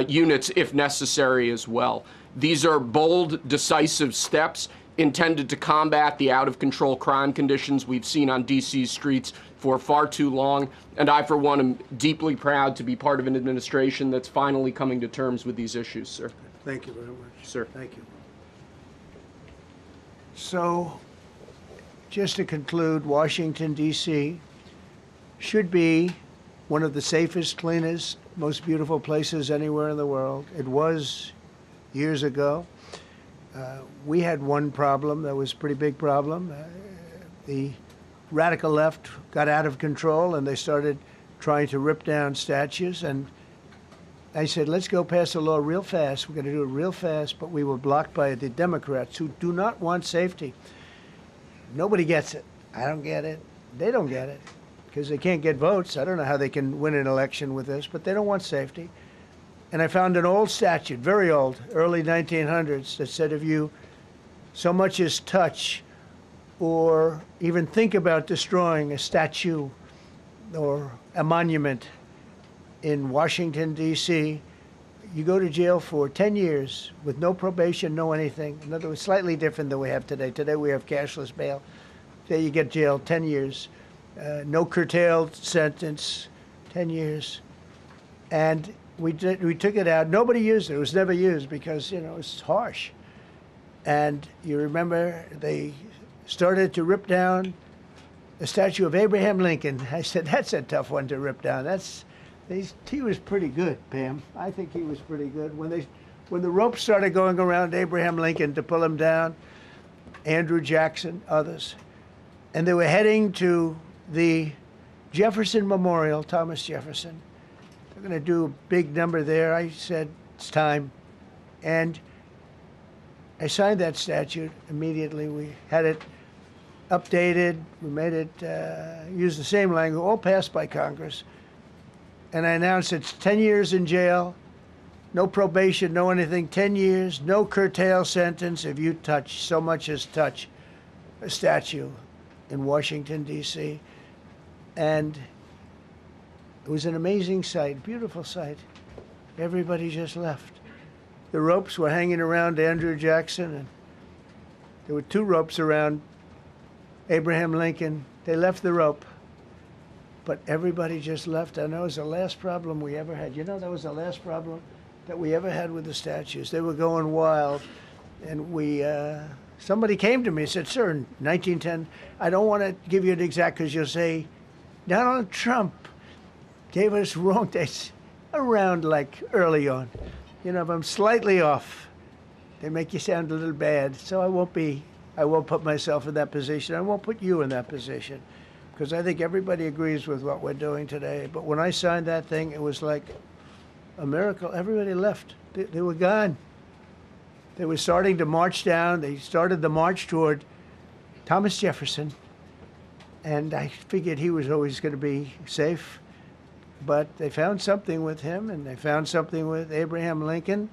units if necessary as well. These are bold, decisive steps intended to combat the out-of-control crime conditions we've seen on D.C.'s streets for far too long, and I, for one, am deeply proud to be part of an administration that's finally coming to terms with these issues, sir. Thank you very much. Sir. Thank you. So, just to conclude, Washington, D.C. should be one of the safest, cleanest, most beautiful places anywhere in the world. It was years ago. We had one problem that was a pretty big problem. The radical left got out of control, and they started trying to rip down statues. And I said, let's go pass a law real fast. We're going to do it real fast. But we were blocked by the Democrats, who do not want safety. Nobody gets it. I don't get it. They don't get it, because they can't get votes. I don't know how they can win an election with this, but they don't want safety. And I found an old statute, very old, early 1900s, that said if you so much as touch or even think about destroying a statue or a monument in Washington, D.C., you go to jail for 10 years with no probation, no anything. In other words, slightly different than we have today. Today we have cashless bail. Today you get jailed 10 years. No curtailed sentence, 10 years. And we took it out. Nobody used it. It was never used because, you know, it's harsh. And you remember they started to rip down the statue of Abraham Lincoln. I said, that's a tough one to rip down. He was pretty good, Pam. I think he was pretty good. When the ropes started going around Abraham Lincoln to pull him down, Andrew Jackson, others, and they were heading to the Jefferson Memorial, Thomas Jefferson. They're going to do a big number there. I said, it's time. And I signed that statute immediately. We had it updated. We made it use the same language, all passed by Congress. And I announced it's 10 years in jail, no probation, no anything, 10 years, no curtail sentence if you touch, so much as touch a statue in Washington, D.C. And it was an amazing sight, beautiful sight. Everybody just left. The ropes were hanging around Andrew Jackson, and there were 2 ropes around Abraham Lincoln. They left the rope, but everybody just left. And that was the last problem we ever had. You know, that was the last problem that we ever had with the statues. They were going wild, and somebody came to me and said, sir, in 1910, I don't want to give you an exact, because you'll say, Donald Trump gave us wrong dates around like early on. You know, if I'm slightly off, they make you sound a little bad. So I won't put myself in that position. I won't put you in that position, because I think everybody agrees with what we're doing today. But when I signed that thing, it was like a miracle. Everybody left. They were gone. They were starting to march down. They started the march toward Thomas Jefferson, and I figured he was always going to be safe. But they found something with him, and they found something with Abraham Lincoln,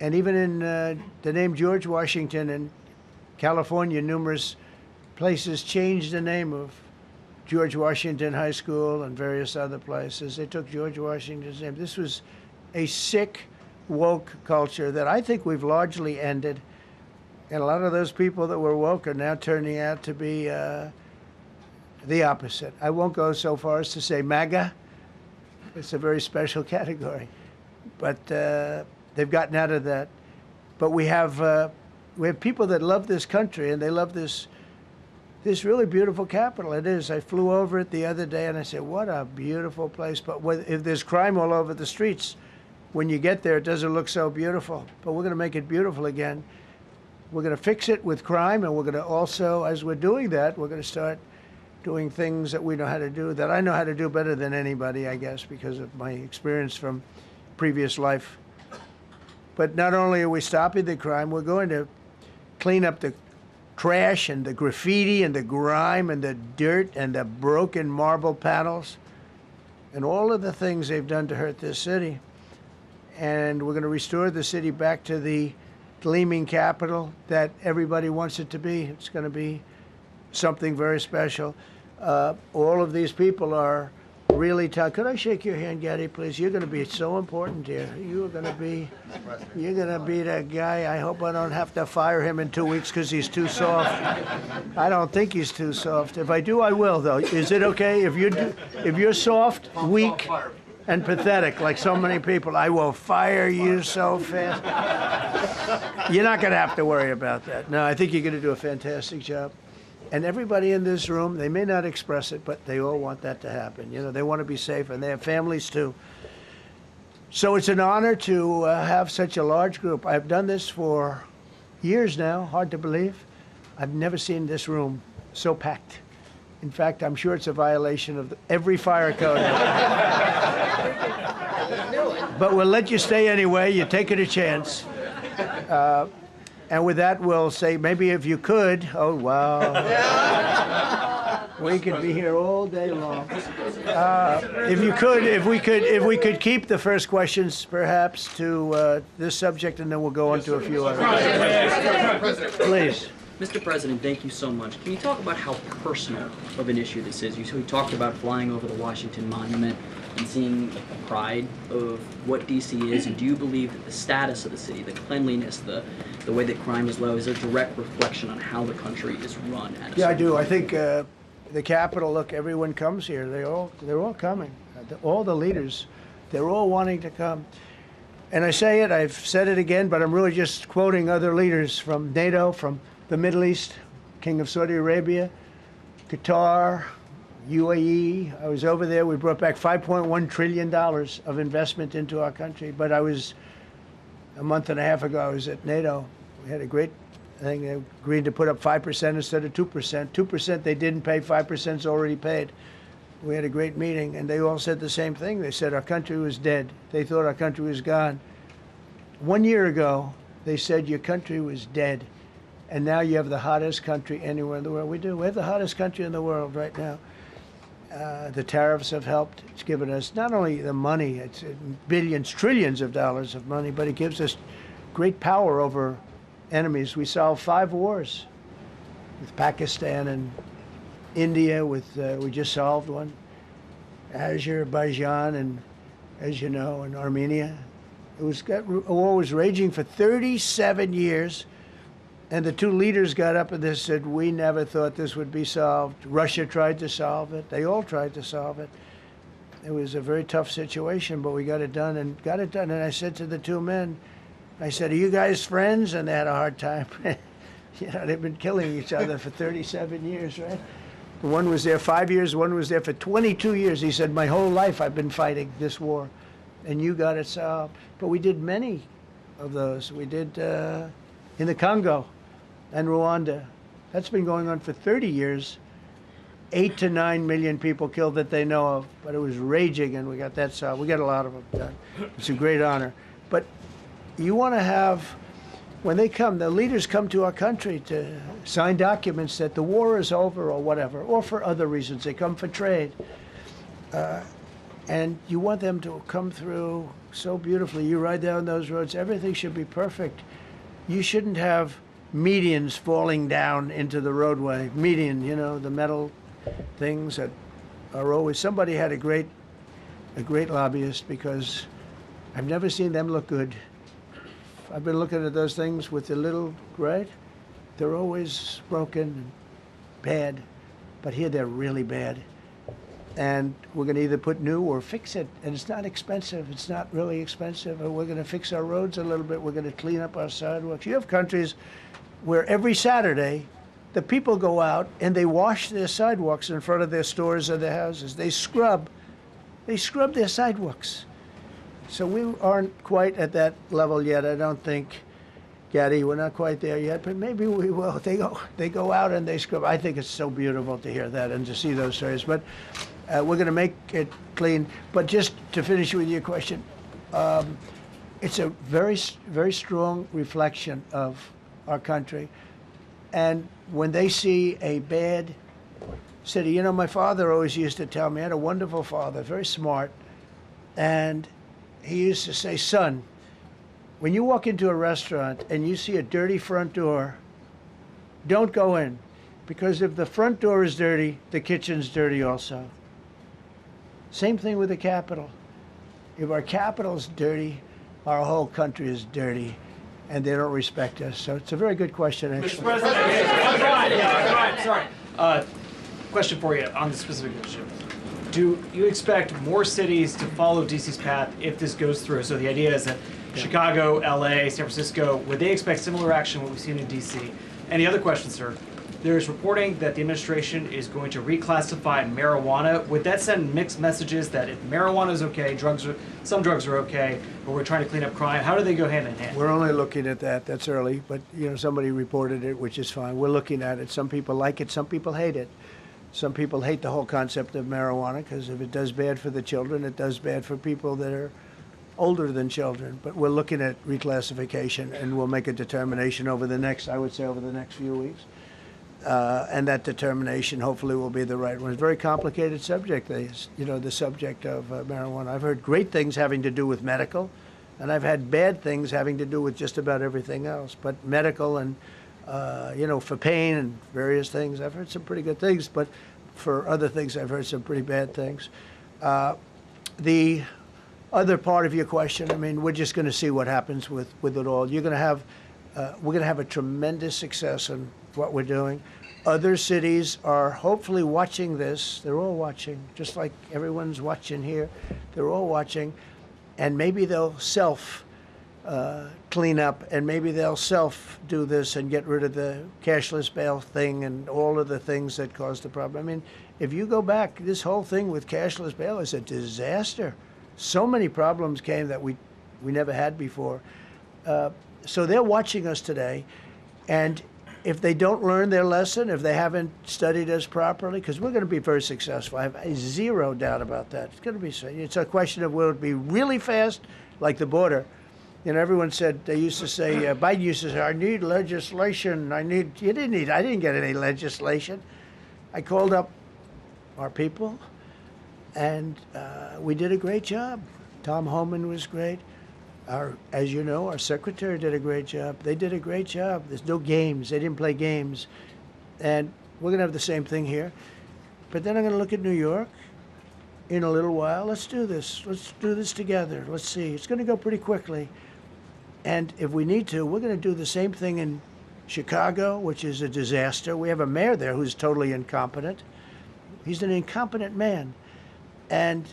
and even in the name George Washington in California, numerous places changed the name of George Washington High School and various other places. They took George Washington's name. This was a sick, woke culture that I think we've largely ended. And a lot of those people that were woke are now turning out to be the opposite. I won't go so far as to say MAGA. It's a very special category. But they've gotten out of that. But we have people that love this country, and they love this really beautiful capital. It is. I flew over it the other day, and I said, what a beautiful place. But if there's crime all over the streets, when you get there, it doesn't look so beautiful. But we're going to make it beautiful again. We're going to fix it with crime, and we're going to also, as we're doing that, we're going to start doing things that we know how to do, that I know how to do better than anybody, I guess, because of my experience from previous life. But not only are we stopping the crime, we're going to clean up the trash and the graffiti and the grime and the dirt and the broken marble panels and all of the things they've done to hurt this city. And we're going to restore the city back to the gleaming capital that everybody wants it to be. It's going to be something very special. All of these people are really tough. Could I shake your hand, Gaddy, please? You're going to be so important here. You're going to be that guy. I hope I don't have to fire him in 2 weeks because he's too soft. I don't think he's too soft. If I do, I will, though. Is it okay? If you're soft, weak, and pathetic, like so many people, I will fire you so fast. You're not going to have to worry about that. No, I think you're going to do a fantastic job. And everybody in this room, they may not express it, but they all want that to happen. You know, they want to be safe, and they have families too. So it's an honor to have such a large group. I've done this for years now, hard to believe. I've never seen this room so packed. In fact, I'm sure it's a violation of every fire code. But we'll let you stay anyway. You're taking a chance. And with that, we'll say, maybe if you could, oh, wow. We could be here all day long. If we could keep the first questions, perhaps, to this subject, and then we'll go on to a few others. Please. Mr. President, thank you so much. Can you talk about how personal of an issue this is? You talked about flying over the Washington Monument and seeing the pride of what D.C. is, and do you believe that the status of the city, the cleanliness, the way that crime is low, is a direct reflection on how the country is run? Yeah, I do. I think the Capitol, look, everyone comes here. They're all coming. All the leaders, they're all wanting to come. And I say it, I've said it again, but I'm really just quoting other leaders from NATO, from the Middle East, King of Saudi Arabia, Qatar, UAE. I was over there. We brought back $5.1 trillion of investment into our country. But a month and a half ago, I was at NATO. We had a great thing. They agreed to put up 5% instead of 2%. 2% they didn't pay, 5% is already paid. We had a great meeting, and they all said the same thing. They said our country was dead. They thought our country was gone. 1 year ago, they said your country was dead. And now you have the hottest country anywhere in the world. We do. We have the hottest country in the world right now. The tariffs have helped. It's given us not only the money, it's billions, trillions of dollars of money, but it gives us great power over enemies. We solved 5 wars with Pakistan and India. We just solved one. Azerbaijan and, as you know, and Armenia. A war was raging for 37 years. And the 2 leaders got up and they said, we never thought this would be solved. Russia tried to solve it. They all tried to solve it. It was a very tough situation, but we got it done. And I said to the 2 men, I said, are you guys friends? And they had a hard time. You know, they've been killing each other for 37 years, right? One was there 5 years, one was there for 22 years. He said, my whole life I've been fighting this war. and you got it solved. But we did many of those. We did in the Congo and Rwanda. That's been going on for 30 years. 8 to 9 million people killed that they know of, but it was raging, and we got that solved. We got a lot of them done. It's a great honor. But you want to have, when they come, the leaders come to our country to sign documents that the war is over or whatever, or for other reasons. They come for trade. And you want them to come through so beautifully. You ride down those roads, everything should be perfect. You shouldn't have medians falling down into the roadway. Median, you know, the metal things that are always, somebody had a great lobbyist, because I've never seen them look good. I've been looking at those things with the little, right? They're always broken and bad, but here they're really bad. And we're going to either put new or fix it, and it's not expensive. It's not really expensive. And we're going to fix our roads a little bit. We're going to clean up our sidewalks. You have countries where every Saturday the people go out and they wash their sidewalks in front of their stores or their houses. They scrub their sidewalks. So we aren't quite at that level yet, I don't think, Gaddy. We're not quite there yet, but maybe we will. They go out and they scrub. I think it's so beautiful to hear that and to see those stories. But we're going to make it clean. But just to finish with your question, it's a very, very strong reflection of our country. And when they see a bad city, you know, my father always used to tell me, I had a wonderful father, very smart, and he used to say, son, when you walk into a restaurant and you see a dirty front door, don't go in, because if the front door is dirty, the kitchen's dirty also. Same thing with the Capitol. If our Capitol's dirty, our whole country is dirty, and they don't respect us. So it's a very good question, actually. Mr. President, sorry. Question for you on the specific issue. Do you expect more cities to follow DC's path if this goes through? So the idea is that Chicago, LA, San Francisco, would they expect similar action what we've seen in DC? And the other question, sir, there's reporting that the administration is going to reclassify marijuana. Would that send mixed messages that if marijuana is okay, some drugs are okay, but we're trying to clean up crime? How do they go hand in hand? We're only looking at that. That's early, but you know, somebody reported it, which is fine. We're looking at it. Some people like it, some people hate it. Some people hate the whole concept of marijuana, because if it does bad for the children, it does bad for people that are older than children. But we're looking at reclassification, and we'll make a determination over the next few weeks. And that determination hopefully will be the right one. It's a very complicated subject, the subject of marijuana. I've heard great things having to do with medical, and I've had bad things having to do with just about everything else. But medical and, for pain and various things, I've heard some pretty good things, but for other things, I've heard some pretty bad things. The other part of your question, I mean, we're just going to see what happens with it all. We're going to have a tremendous success in what we're doing. Other cities are hopefully watching this. They're all watching, just like everyone's watching here. They're all watching, and maybe they'll clean up, and maybe they'll do this and get rid of the cashless bail thing and all of the things that caused the problem. I mean, if you go back, this whole thing with cashless bail is a disaster. So many problems came that we never had before. So they're watching us today, and if they don't learn their lesson, if they haven't studied us properly, because we're going to be very successful. I have zero doubt about that. It's going to be. It's a question of will it be really fast, like the border. You know, everyone said, they used to say, Biden used to say, I need legislation. I didn't get any legislation. I called up our people, and we did a great job. Tom Homan was great. As you know, our secretary did a great job. They did a great job. There's no games. They didn't play games. And we're going to have the same thing here. But then I'm going to look at New York in a little while. Let's do this. Let's do this together. Let's see. It's going to go pretty quickly. And if we need to, we're going to do the same thing in Chicago, which is a disaster. We have a mayor there who's totally incompetent. He's an incompetent man. And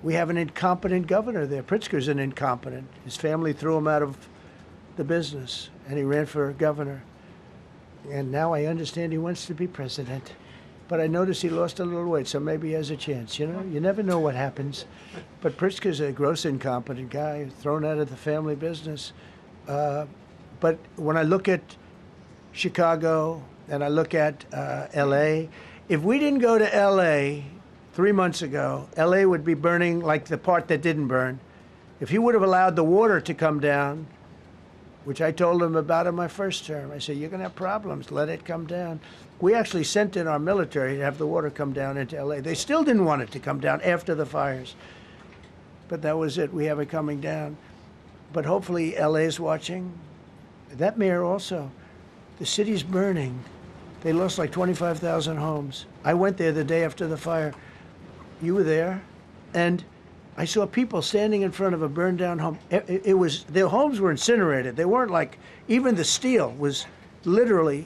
we have an incompetent governor there. Pritzker's an incompetent. His family threw him out of the business, and he ran for governor. And now I understand he wants to be president. but I noticed he lost a little weight, so maybe he has a chance. You know, you never know what happens. But Pritzker's a gross incompetent guy, thrown out of the family business. But when I look at Chicago and I look at L.A., if we didn't go to L.A. 3 months ago, L.A. would be burning like the part that didn't burn. If he would have allowed the water to come down, which I told him about in my first term, I said, you're going to have problems, let it come down. We actually sent in our military to have the water come down into L.A. They still didn't want it to come down after the fires. But that was it, we have it coming down. But hopefully L.A. is watching. That mayor also, the city's burning. They lost like 25,000 homes. I went there the day after the fire. You were there, and I saw people standing in front of a burned down home. It was, their homes were incinerated. They weren't like, even the steel was literally,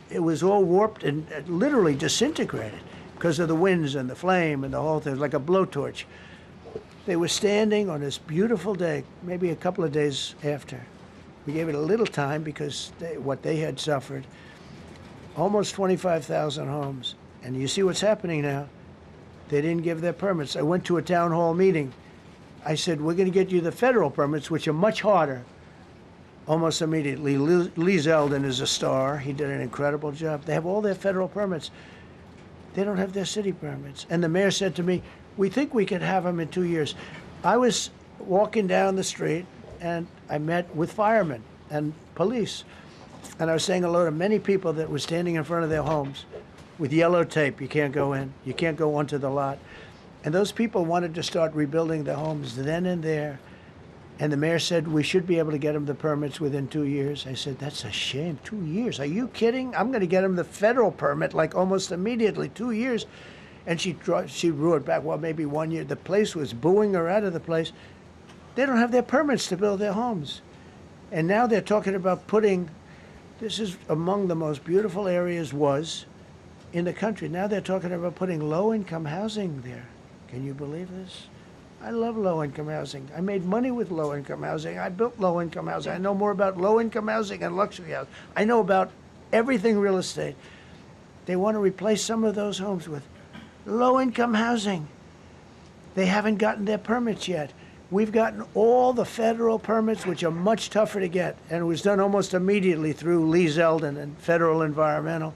it was all warped and literally disintegrated because of the winds and the flame and the whole thing. It was like a blowtorch. They were standing on this beautiful day, maybe a couple of days after. We gave it a little time because what they had suffered. Almost 25,000 homes. And you see what's happening now. They didn't give their permits. I went to a town hall meeting. I said, we're going to get you the federal permits, which are much harder. Almost immediately, Lee Zeldin is a star. He did an incredible job. They have all their federal permits. They don't have their city permits. And the mayor said to me, we think we could have them in 2 years. I was walking down the street, and I met with firemen and police. And I was saying hello to many people that were standing in front of their homes with yellow tape. You can't go in. You can't go onto the lot. And those people wanted to start rebuilding their homes then and there. And the mayor said, we should be able to get them the permits within 2 years. I said, that's a shame. 2 years? Are you kidding? I'm going to get them the federal permit like almost immediately, 2 years. And she drew it back, well, maybe 1 year. The place was booing her out of the place. They don't have their permits to build their homes. And now they're talking about putting, this is among the most beautiful areas was in the country. Now they're talking about putting low-income housing there. Can you believe this? I love low-income housing. I made money with low-income housing. I built low-income housing. I know more about low-income housing and luxury housing. I know about everything real estate. They want to replace some of those homes with low-income housing. They haven't gotten their permits yet. We've gotten all the federal permits, which are much tougher to get, and it was done almost immediately through Lee Zeldin and Federal Environmental.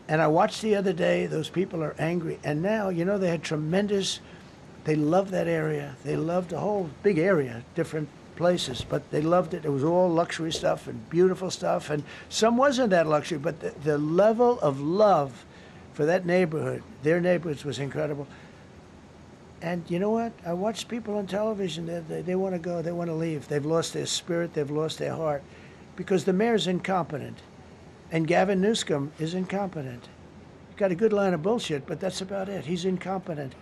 And I watched the other day, those people are angry. And now, you know, they had tremendous, they loved that area. They loved the whole big area, different places, but they loved it. It was all luxury stuff and beautiful stuff, and some wasn't that luxury, but the level of love for that neighborhood, their neighborhoods, was incredible. And you know what? I watch people on television, they want to go, they want to leave. They've lost their spirit, they've lost their heart, because the mayor's incompetent. And Gavin Newsom is incompetent. He's got a good line of bullshit, but that's about it. He's incompetent.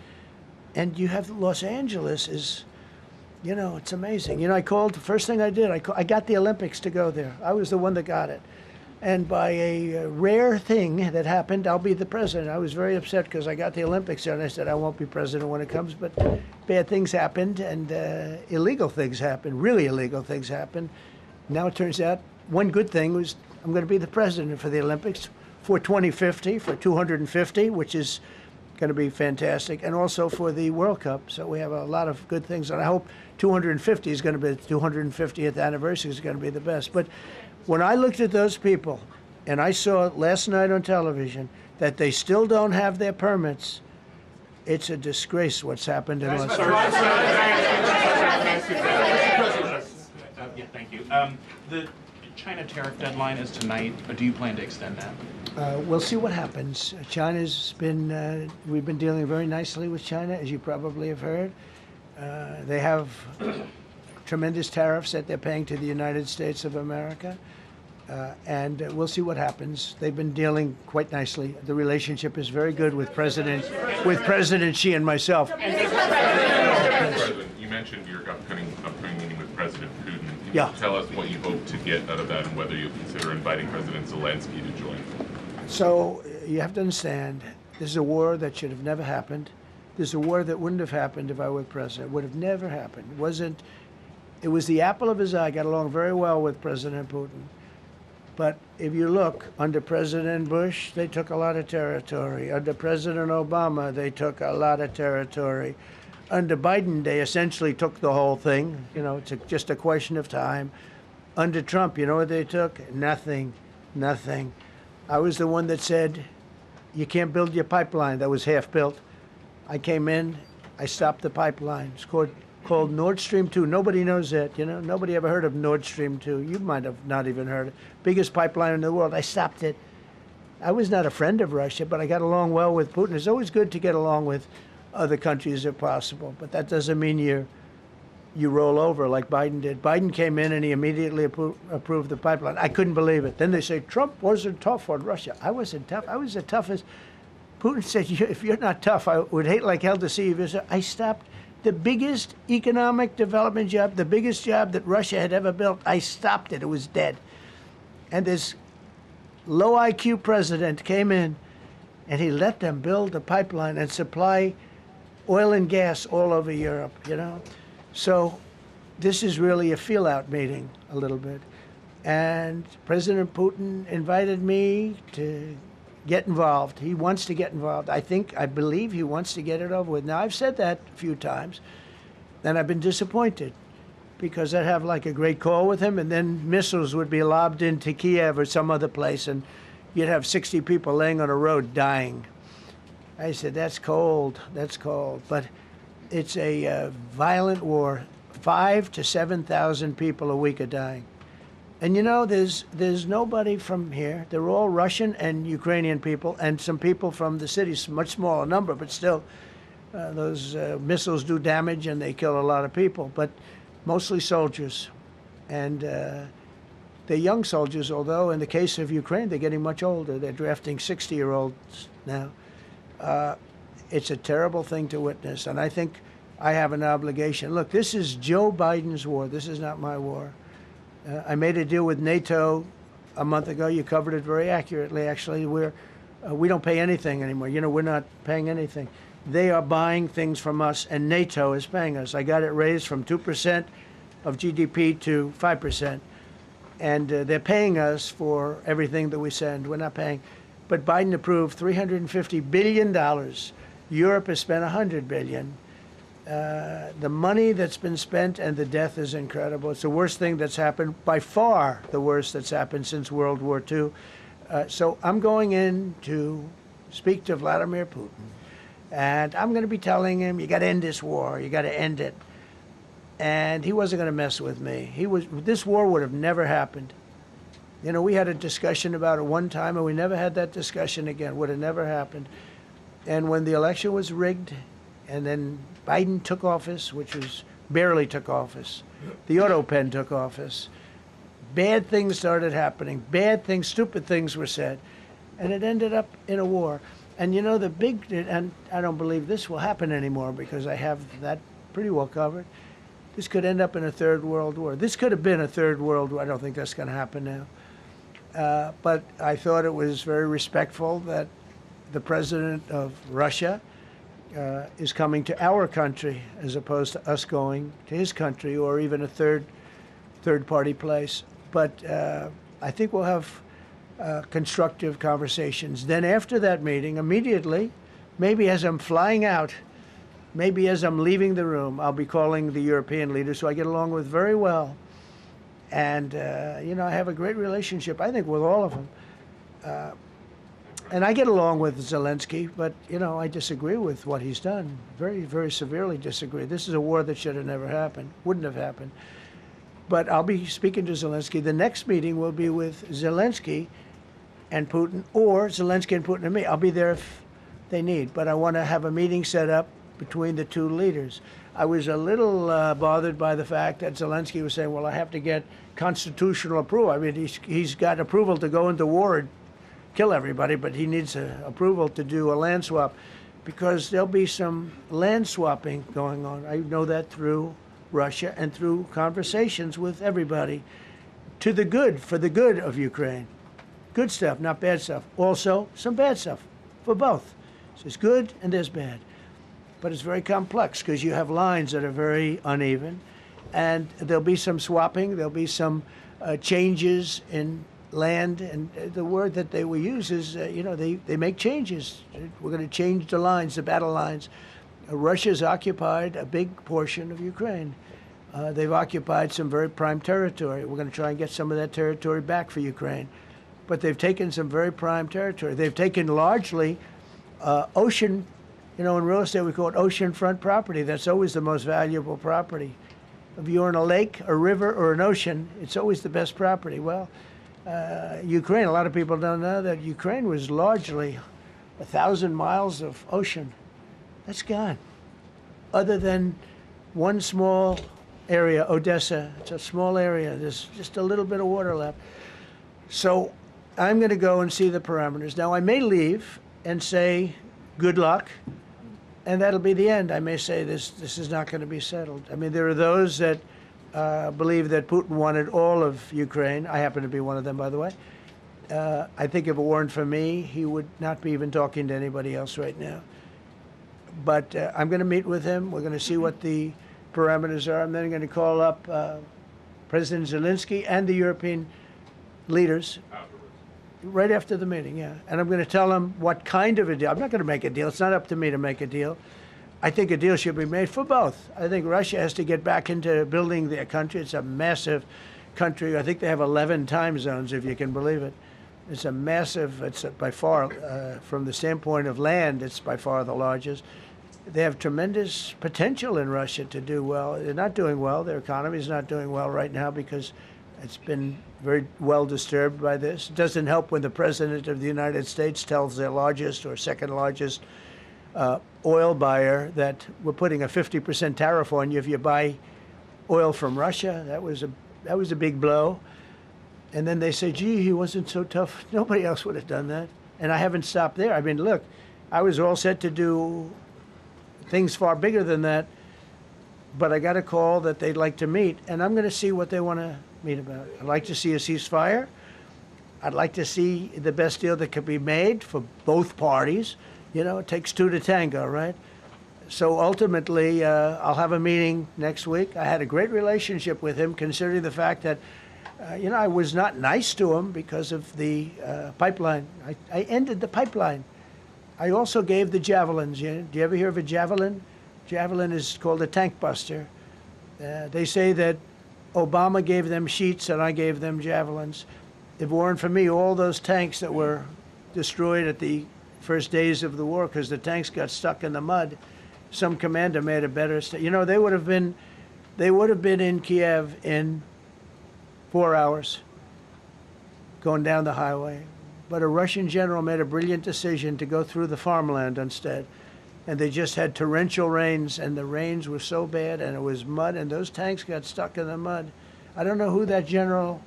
And you have Los Angeles is, you know, it's amazing. You know, I called, the first thing I did, I got the Olympics to go there. I was the one that got it. And by a rare thing that happened, I'll be the president. I was very upset because I got the Olympics there, and I said I won't be president when it comes. But bad things happened, and illegal things happened, really illegal things happened. Now it turns out one good thing was I'm going to be the president for the Olympics for 2050, for 250, which is going to be fantastic, and also for the World Cup. So we have a lot of good things, and I hope 250 is going to be, the 250th anniversary is going to be the best. But when I looked at those people, and I saw last night on television that they still don't have their permits, it's a disgrace what's happened in Los Angeles. Yeah, thank you. The China tariff deadline is tonight. Do you plan to extend that? We'll see what happens. China's been, we've been dealing very nicely with China, as you probably have heard. They have tremendous tariffs that they're paying to the United States of America. And we'll see what happens. They've been dealing quite nicely. The relationship is very good with President Xi and myself. President, you mentioned your upcoming meeting with President Putin. Can you tell us what you hope to get out of that and whether you'll consider inviting President Zelensky to join? So you have to understand, this is a war that should have never happened. This is a war that wouldn't have happened if I were president. It would have never happened. It was the apple of his eye. I got along very well with President Putin. But if you look, under President Bush, they took a lot of territory. Under President Obama, they took a lot of territory. Under Biden, they essentially took the whole thing. You know, it's just a question of time. Under Trump, you know what they took? Nothing, nothing. I was the one that said, you can't build your pipeline. That was half built. I came in, I stopped the pipeline. It's called Nord Stream 2. Nobody knows that, you know. Nobody ever heard of Nord Stream 2. You might have not even heard it. Biggest pipeline in the world. I stopped it. I was not a friend of Russia, but I got along well with Putin. It's always good to get along with other countries if possible, but that doesn't mean you roll over like Biden did. Biden came in and he immediately approved the pipeline. I couldn't believe it. Then they say Trump wasn't tough on Russia. I wasn't tough. I was the toughest. Putin said, if you're not tough, I would hate like hell to see you visit. I stopped the biggest economic development job, the biggest job that Russia had ever built. I stopped it. It was dead. And this low IQ president came in and he let them build a pipeline and supply oil and gas all over Europe, you know. So this is really a feel-out meeting a little bit. And President Putin invited me to get involved. He wants to get involved. I believe he wants to get it over with. Now, I've said that a few times, and I've been disappointed because I'd have like a great call with him, and then missiles would be lobbed into Kiev or some other place, and you'd have 60 people laying on a road dying. I said, that's cold, that's cold. But it's a violent war. 5,000 to 7,000 people a week are dying. And you know, there's nobody from here. They're all Russian and Ukrainian people, and some people from the cities, much smaller number, but still, those missiles do damage and they kill a lot of people, but mostly soldiers. And they're young soldiers, although in the case of Ukraine, they're getting much older. They're drafting 60-year-olds now. It's a terrible thing to witness, and I think I have an obligation. Look, this is Joe Biden's war. This is not my war. I made a deal with NATO a month ago. You covered it very accurately, actually. We don't pay anything anymore. You know, we're not paying anything. They are buying things from us, and NATO is paying us. I got it raised from 2% of GDP to 5%. And they're paying us for everything that we send. We're not paying. But Biden approved $350 billion. Europe has spent $100 billion. The money that's been spent and the death is incredible. It's the worst thing that's happened, by far the worst that's happened since World War II. So I'm going in to speak to Vladimir Putin. And I'm going to be telling him, you got to end this war. You got to end it. And he wasn't going to mess with me. This war would have never happened. You know, we had a discussion about it one time, and we never had that discussion again. Would have never happened. And when the election was rigged, and then Biden took office, which was barely took office, the auto pen took office, bad things started happening. Bad things, stupid things were said. And it ended up in a war. And you know, and I don't believe this will happen anymore because I have that pretty well covered. This could end up in a third world war. This could have been a third world war. I don't think that's going to happen now. But I thought it was very respectful that the president of Russia is coming to our country as opposed to us going to his country or even a third-party place. But I think we'll have constructive conversations. Then after that meeting, immediately, maybe as I'm flying out, maybe as I'm leaving the room, I'll be calling the European leaders who I get along with very well. And, you know, I have a great relationship, I think, with all of them. And I get along with Zelensky, but, you know, I disagree with what he's done. Very, very severely disagree. This is a war that should have never happened, wouldn't have happened. But I'll be speaking to Zelensky. The next meeting will be with Zelensky and Putin, or Zelensky and Putin and me. I'll be there if they need. But I want to have a meeting set up between the two leaders. I was a little bothered by the fact that Zelensky was saying, well, I have to get constitutional approval. I mean, he's got approval to go into war and kill everybody, but he needs approval to do a land swap because there'll be some land swapping going on. I know that through Russia and through conversations with everybody to the good, for the good of Ukraine. Good stuff, not bad stuff. Also, some bad stuff for both. So there's good and there's bad. But it's very complex because you have lines that are very uneven. And there'll be some swapping. There'll be some changes in land, and the word that they will use is, they make changes. We're going to change the lines, the battle lines. Russia's occupied a big portion of Ukraine. They've occupied some very prime territory. We're going to try and get some of that territory back for Ukraine. But they've taken some very prime territory. They've taken largely ocean, in real estate we call it oceanfront property. That's always the most valuable property. If you're in a lake, a river, or an ocean, it's always the best property. Well, Ukraine, a lot of people don't know that Ukraine was largely 1,000 miles of ocean. That's gone. Other than one small area, Odessa, it's a small area. There's just a little bit of water left. So I'm going to go and see the parameters. Now, I may leave and say, good luck, and that'll be the end. I may say this is not going to be settled. I mean, there are those that believe that Putin wanted all of Ukraine. I happen to be one of them, by the way. I think if it weren't for me, he would not be even talking to anybody else right now. But I'm going to meet with him. We're going to see what the parameters are. I'm then going to call up President Zelensky and the European leaders right after the meeting, yeah. And I'm going to tell them what kind of a deal. I'm not going to make a deal. It's not up to me to make a deal. I think a deal should be made for both. I think Russia has to get back into building their country. It's a massive country. I think they have 11 time zones, if you can believe it. It's a massive, it's by far, from the standpoint of land, it's by far the largest. They have tremendous potential in Russia to do well. They're not doing well. Their economy is not doing well right now because it's been very well disturbed by this. It doesn't help when the President of the United States tells their largest or second largest oil buyer that we're putting a 50% tariff on you if you buy oil from Russia. That was a big blow. And then they say, gee, he wasn't so tough. Nobody else would have done that. And I haven't stopped there. I mean, look, I was all set to do things far bigger than that, but I got a call that they'd like to meet, and I'm going to see what they want to meet about. I'd like to see a ceasefire. I'd like to see the best deal that could be made for both parties. It takes two to tango, right? So ultimately, I'll have a meeting next week. I had a great relationship with him, considering the fact that I was not nice to him because of the pipeline. I ended the pipeline. I also gave the javelins. Do you ever hear of a javelin? Javelin is called a tank buster. They say that Obama gave them sheets and I gave them javelins. If it weren't for me, all those tanks that were destroyed at the first days of the war because the tanks got stuck in the mud, some commander made a better. They would have been in Kiev in 4 hours going down the highway. But a Russian general made a brilliant decision to go through the farmland instead. And they just had torrential rains, and the rains were so bad, and it was mud, and those tanks got stuck in the mud. I don't know who that general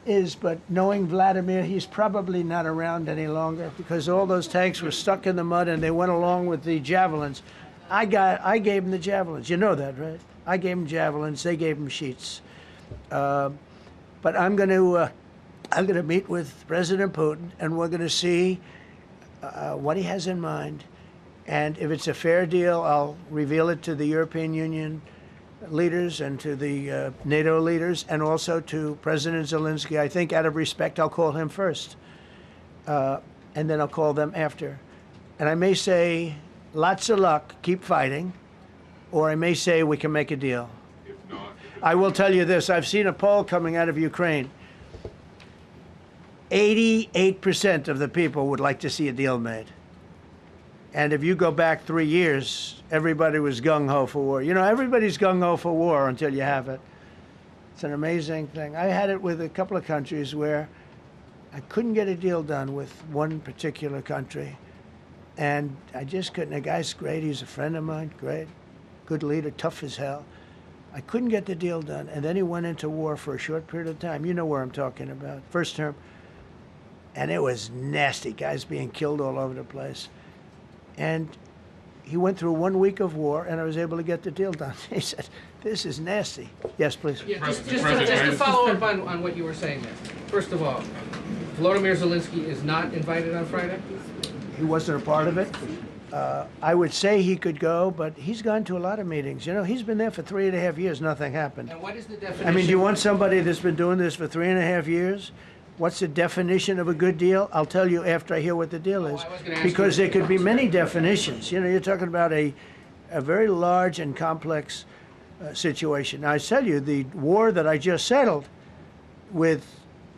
is, but knowing Vladimir, he's probably not around any longer because all those tanks were stuck in the mud, and they went along with the javelins. I gave them the javelins. You know that, right? I gave them javelins. They gave them sheets. But I'm going to meet with President Putin, and we're going to see what he has in mind. And if it's a fair deal, I'll reveal it to the European Union leaders and to the NATO leaders and also to President Zelensky. I think out of respect, I'll call him first. And then I'll call them after. And I may say, lots of luck, keep fighting. Or I may say, we can make a deal. If not, I will tell you this. I've seen a poll coming out of Ukraine. 88% of the people would like to see a deal made. And if you go back 3 years, everybody was gung-ho for war. Everybody's gung-ho for war until you have it. It's an amazing thing. I had it with a couple of countries where I couldn't get a deal done with one particular country. And I just couldn't. The guy's great. He's a friend of mine. Great. Good leader. Tough as hell. I couldn't get the deal done. And then he went into war for a short period of time. You know where I'm talking about. First term. And it was nasty. Guys being killed all over the place. And he went through 1 week of war, and I was able to get the deal done. He said, this is nasty. Yes, please. Yeah, just to follow up on what you were saying there. First of all, Volodymyr Zelensky is not invited on Friday? He wasn't a part of it. I would say he could go, but he's gone to a lot of meetings. He's been there for 3.5 years. Nothing happened. And what is the definition? I mean, do you want somebody that's been doing this for 3.5 years? What's the definition of a good deal? I'll tell you after I hear what the deal is. I was gonna ask Because you- there could be many definitions. You know, you're talking about a very large and complex situation. Now, I tell you, the war that I just settled with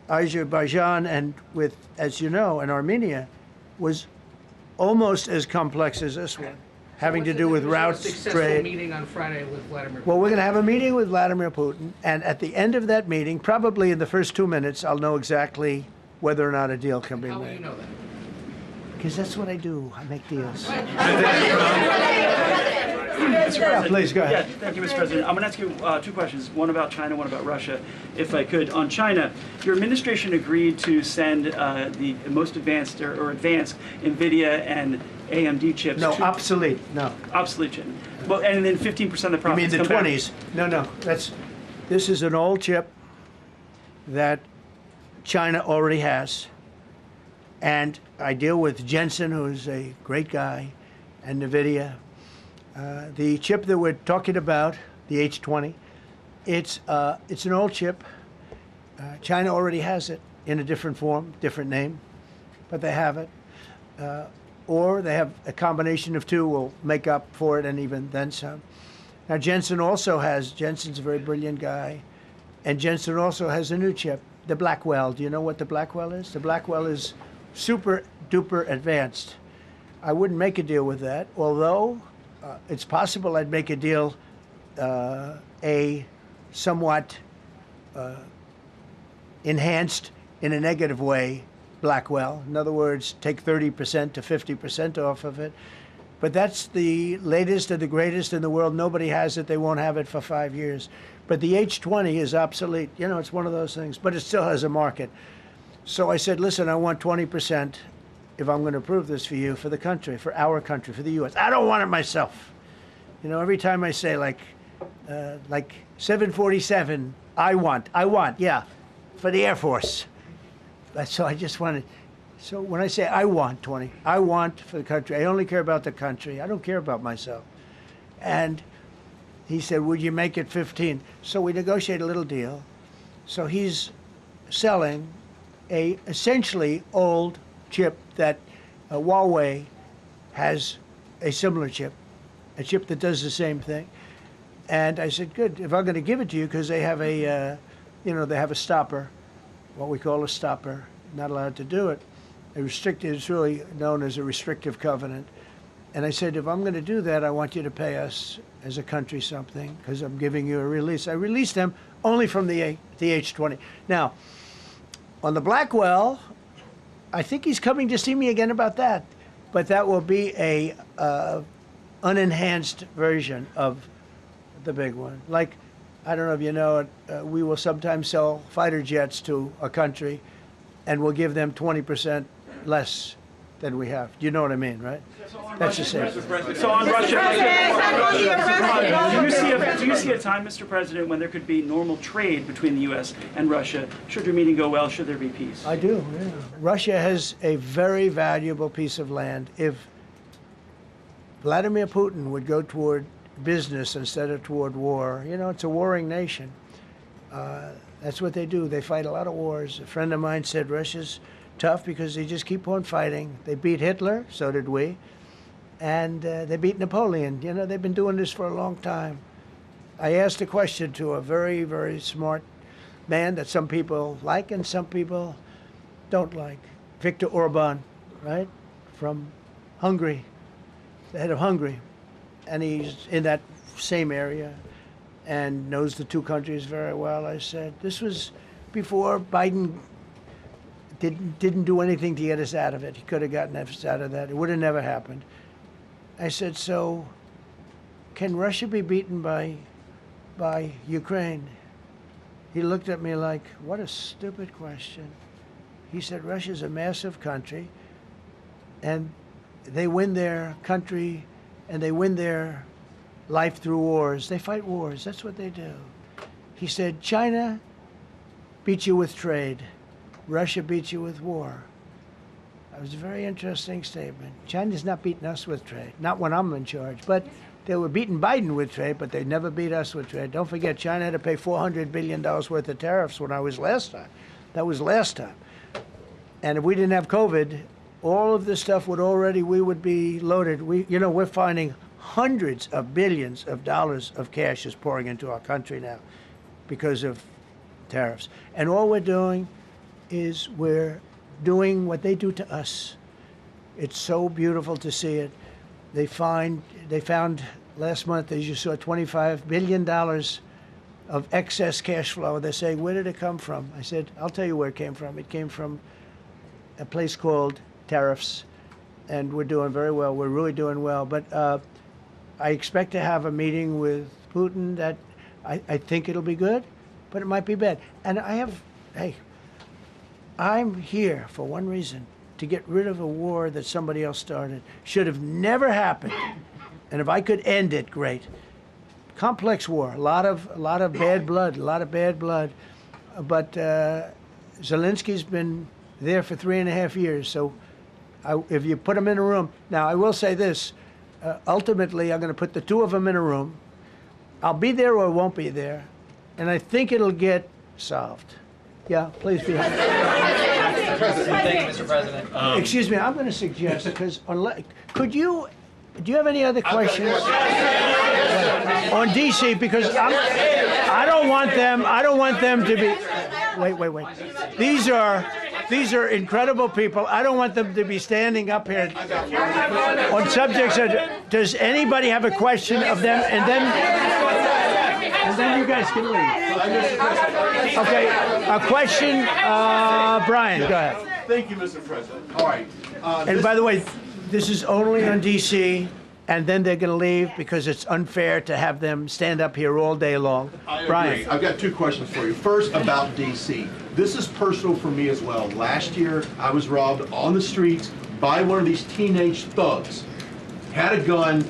Azerbaijan and with, as you know, and Armenia was almost as complex as this one, having to do with routes, Successful trade. meeting on Friday with Vladimir Putin. Well, we're going to have a meeting with Vladimir Putin, and at the end of that meeting, probably in the first 2 minutes, I'll know exactly whether or not a deal can be How will made. you know that? Because that's what I do. I make deals. Yeah, please, go ahead. Yeah, thank you, Mr. President. I'm going to ask you two questions, one about China, one about Russia, if I could. On China, your administration agreed to send the most advanced or advanced NVIDIA and AMD chips. No, obsolete. No. Obsolete chip. Well, and then 15% of the You profits mean the come back. 20s? No. This is an old chip that China already has. And I deal with Jensen, who's a great guy, and NVIDIA. The chip that we're talking about, the H20, it's an old chip. China already has it in a different form, different name, but they have it. Or they have a combination of two will make up for it and even then some. Now Jensen's a very brilliant guy, and Jensen also has a new chip, the Blackwell. Do you know what the Blackwell is? The Blackwell is super duper advanced. I wouldn't make a deal with that, although it's possible I'd make a deal, a somewhat enhanced in a negative way Blackwell. In other words, take 30% to 50% off of it. But that's the latest and the greatest in the world. Nobody has it. They won't have it for 5 years. But the H20 is obsolete. You know, it's one of those things. But it still has a market. So I said, listen, I want 20% if I'm going to approve this for you, for the country, for our country, for the U.S. I don't want it myself. You know, every time I say like 747, I want, yeah, for the Air Force. So I just wanted, so when I say I want 20, I want for the country. I only care about the country. I don't care about myself. And he said, would you make it 15? So we negotiated a little deal. So he's selling a essentially old chip that Huawei has a similar chip, a chip that does the same thing. And I said, good, if I'm going to give it to you, because they have a, they have a stopper, what we call a stopper, not allowed to do it. It's really known as a restrictive covenant. And I said, if I'm going to do that, I want you to pay us as a country something, because I'm giving you a release. I released them only from the H20. Now, on the Blackwell, I think he's coming to see me again about that. But that will be a unenhanced version of the big one. Like, I don't know if you know it, we will sometimes sell fighter jets to a country, and we'll give them 20% less than we have. You know what I mean, right? That's the same. So on Russia, do you see a time, Mr. President, when there could be normal trade between the U.S. and Russia? Should your meeting go well, should there be peace? I do, yeah. Russia has a very valuable piece of land. If Vladimir Putin would go toward business instead of toward war, you know, it's a warring nation. That's what they do. They fight a lot of wars. A friend of mine said Russia's tough because they just keep on fighting. They beat Hitler, so did we, and they beat Napoleon. You know, they've been doing this for a long time. I asked a question to a very, very smart man that some people like and some people don't like. Viktor Orban, right, from Hungary, the head of Hungary, and he's in that same area and knows the two countries very well. I said, this was before Biden didn't do anything to get us out of it. He could have gotten us out of that. It would have never happened. I said, so can Russia be beaten by Ukraine? He looked at me like, what a stupid question. He said, Russia's a massive country, and they win their country and they win their life through wars. They fight wars. That's what they do. He said, China beats you with trade. Russia beats you with war. That was a very interesting statement. China's not beating us with trade, not when I'm in charge. But they were beating Biden with trade, but they never beat us with trade. Don't forget, China had to pay $400 billion worth of tariffs when I was last time. That was last time. And if we didn't have COVID, all of this stuff we would be loaded. We're finding hundreds of billions of dollars of cash is pouring into our country now because of tariffs. And all we're doing is we're doing what they do to us. It's so beautiful to see it. They found last month, as you saw, $25 billion of excess cash flow. They're saying, where did it come from? I said, I'll tell you where it came from. It came from a place called tariffs, and we're doing very well. We're really doing well. But I expect to have a meeting with Putin that I think it'll be good, but it might be bad. And I'm here for one reason, to get rid of a war that somebody else started. Should have never happened. And if I could end it, great. Complex war, a lot of bad blood, But Zelensky's been there for 3.5 years. So if you put him in a room, now I will say this, ultimately I'm going to put the two of them in a room. I'll be there or won't be there. And I think it'll get solved. Yeah, please be happy. Thank you, Mr. President. Excuse me, I'm going to suggest, because do you have any other questions on DC? Because I don't want them to be. Wait. These are incredible people. I don't want them to be standing up here on subjects. Does anybody have a question of them? And then you guys can leave. Okay, a question, Brian, go ahead. Thank you, Mr. President. All right. And by the way, this is only on DC, and then they're going to leave because it's unfair to have them stand up here all day long. Brian. I've got two questions for you. First, about DC. This is personal for me as well. Last year, I was robbed on the streets by one of these teenage thugs. Had a gun,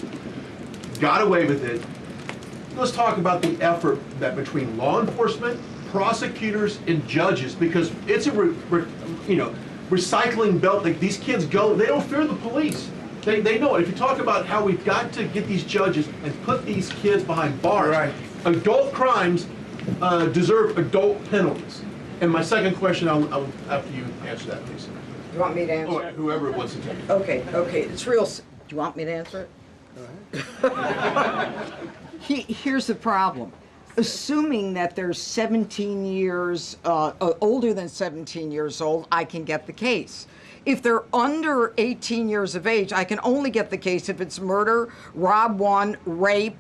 got away with it. Let's talk about the effort that between law enforcement, prosecutors, and judges, because it's a recycling belt. Like, these kids go, they don't fear the police. They know it. If you talk about how we've got to get these judges and put these kids behind bars, right. Adult crimes deserve adult penalties. And my second question, I'll after you answer that, please. You want me to answer it? Whoever wants to take it. Okay. It's real. Do you want me to answer it? Go ahead. Here's the problem. Assuming that they're 17 years, older than 17 years old, I can get the case. If they're under 18 years of age, I can only get the case if it's murder, rob one, rape,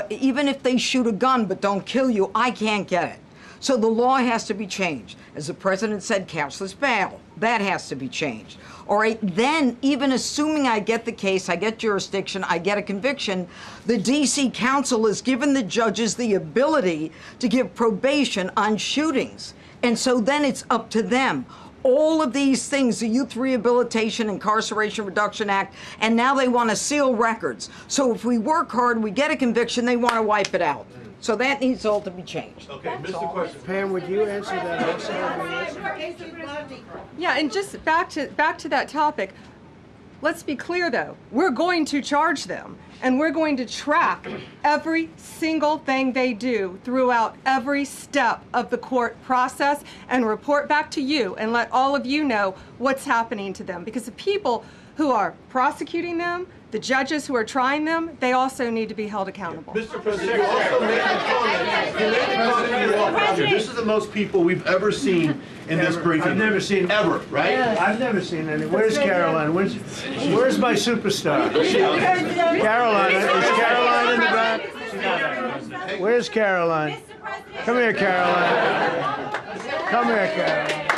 even if they shoot a gun but don't kill you, I can't get it. So the law has to be changed. As the president said, cashless bail. That has to be changed. All right, then, even assuming I get the case, I get jurisdiction, I get a conviction, the D.C. Council has given the judges the ability to give probation on shootings. And so then it's up to them. All of these things, the Youth Rehabilitation Incarceration Reduction Act, and now they want to seal records. So if we work hard, we get a conviction, they want to wipe it out. So that needs all to be changed. Okay, Mr. Question. Pam, would you answer that also? Yeah, and just back to that topic. Let's be clear, though. We're going to charge them, and we're going to track every single thing they do throughout every step of the court process and report back to you and let all of you know what's happening to them. Because the people who are prosecuting them, the judges who are trying them, they also need to be held accountable. Mr. President, you also made a comment. This is the most people we've ever seen in this briefing. I've never seen ever, right? Yeah. I've never seen any. Where's Caroline? Where's my superstar? Caroline. Is Caroline in the back? Where's Caroline? Come here, Caroline. Come here, Caroline.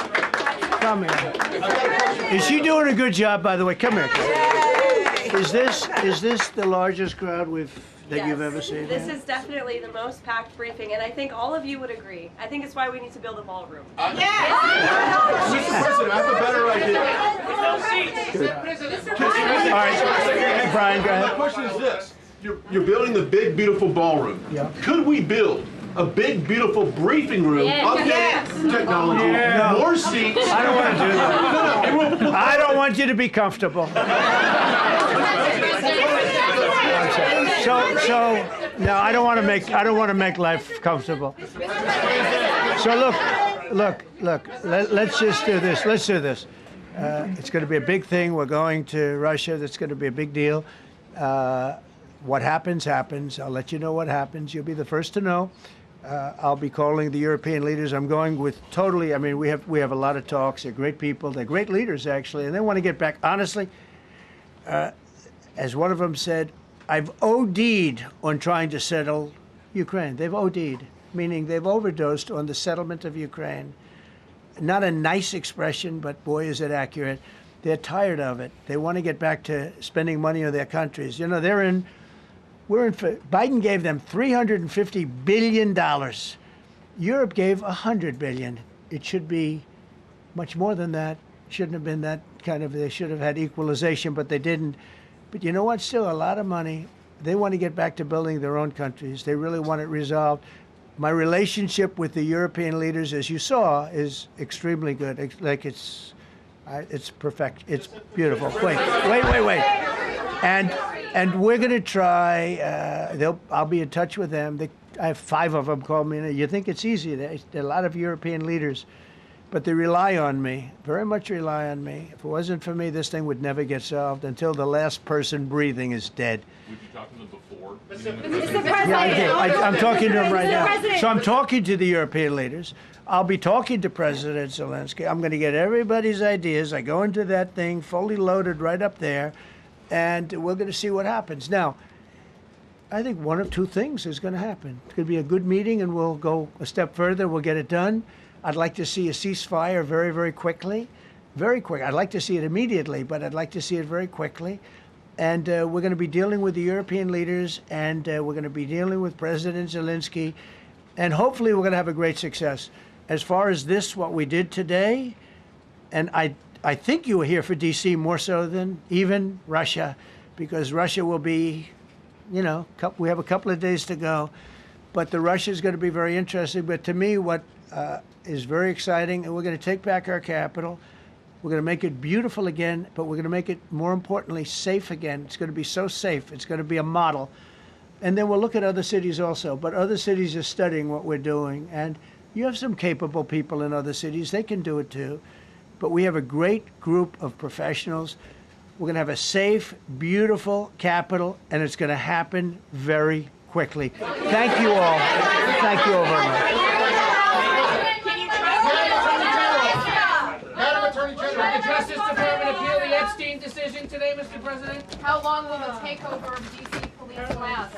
Come here. Is she doing a good job, by the way? Come here, Caroline. Is this the largest crowd that you've ever seen? This is definitely the most packed briefing, and I think all of you would agree. I think it's why we need to build a ballroom. Mr. President, I have a better idea. All right, Brian, go ahead. My question is this. You're building the big, beautiful ballroom. Yeah. Could we build a big, beautiful briefing room, updated technology, more seats? I don't want to do that. I don't want you to be comfortable. No, I don't want to make life comfortable. So look, look. Let's just do this. Let's do this. It's going to be a big thing. We're going to Russia. That's going to be a big deal. What happens, happens. I'll let you know what happens. You'll be the first to know. I'll be calling the European leaders. I'm going with totally. I mean, we have a lot of talks. They're great people. They're great leaders, actually, and they want to get back. Honestly, as one of them said, I've OD'd on trying to settle Ukraine. They've OD'd, meaning they've overdosed on the settlement of Ukraine. Not a nice expression, but boy, is it accurate. They're tired of it. They want to get back to spending money on their countries. You know, Biden gave them $350 billion. Europe gave $100 billion. It should be much more than that. Shouldn't have been that kind of, they should have had equalization, but they didn't. But you know what? Still a lot of money. They want to get back to building their own countries. They really want it resolved. My relationship with the European leaders, as you saw, is extremely good. It's perfect. It's beautiful. Wait. And we're going to try. I'll be in touch with them. I have 5 of them call me. You think it's easy? There are a lot of European leaders, but they rely on me. Very much rely on me. If it wasn't for me, this thing would never get solved until the last person breathing is dead. Would you talk to them before? Yeah, I did. I'm talking to them right now. So I'm talking to the European leaders. I'll be talking to President Zelensky. I'm going to get everybody's ideas. I go into that thing fully loaded right up there, and we're going to see what happens. Now, I think one of 2 things is going to happen. It's going to be a good meeting, and we'll go a step further. We'll get it done. I'd like to see a ceasefire very, very quickly. Very quick. I'd like to see it immediately, but I'd like to see it very quickly. And we're going to be dealing with the European leaders, and we're going to be dealing with President Zelensky, and hopefully we're going to have a great success. As far as this, what we did today, and I think you were here for D.C. more so than even Russia, because Russia will be, you know, we have a couple of days to go. But the Russia is going to be very interesting. But to me, what is very exciting, and we're going to take back our capital. We're going to make it beautiful again, but we're going to make it, more importantly, safe again. It's going to be so safe. It's going to be a model. And then we'll look at other cities also. But other cities are studying what we're doing. And you have some capable people in other cities. They can do it too. But we have a great group of professionals. We're going to have a safe, beautiful capital, and it's going to happen very quickly. Thank you all. Thank you all very much. Will the Justice Department appeal the Epstein decision today, Mr. President? How long will the takeover of D.C. police last?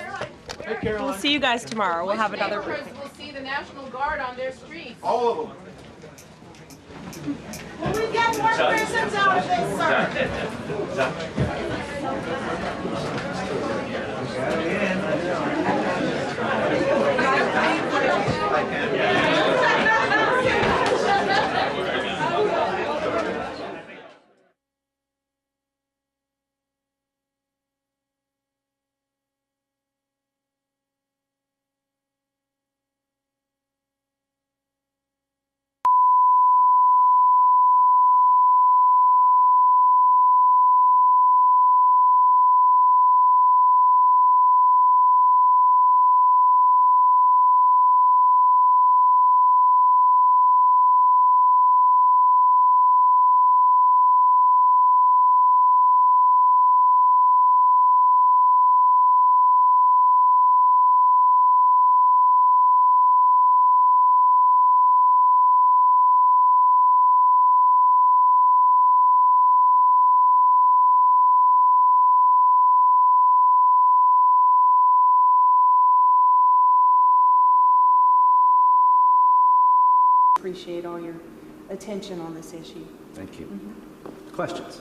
We'll see you guys tomorrow. We'll have another briefing. We'll see the National Guard on their streets. All of them. Will we get more prisons out of this, Appreciate all your attention on this issue. Thank you. Questions?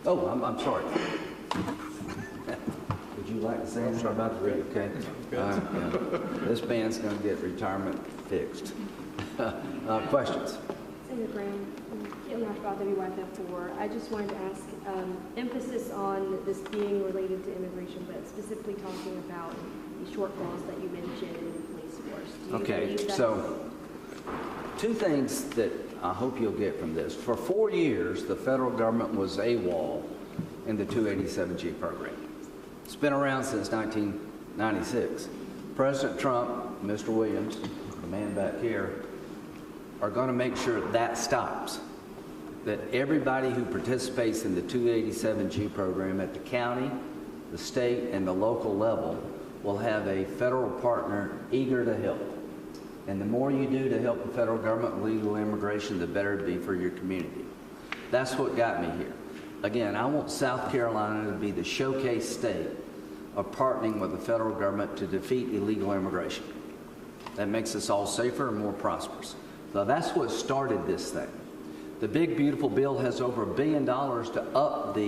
Oh, I'm sorry. Would you like to say anything about the read? Okay. Yeah. This man's going to get retirement fixed. Questions? Senator Graham, you asked about WYF4. I just wanted to ask, emphasis on this being related to immigration, but specifically talking about the shortfalls that you mentioned in the police force. Do you believe that's... So 2 things that I hope you'll get from this. For 4 years, the federal government was AWOL in the 287G program. It's been around since 1996. President Trump, Mr. Williams, the man back here, are going to make sure that stops. That everybody who participates in the 287G program at the county, the state, and the local level will have a federal partner eager to help. And the more you do to help the federal government with legal immigration, the better it'd be for your community. That's what got me here. Again, I want South Carolina to be the showcase state of partnering with the federal government to defeat illegal immigration. That makes us all safer and more prosperous. So that's what started this thing. The big, beautiful bill has over $1 billion to up the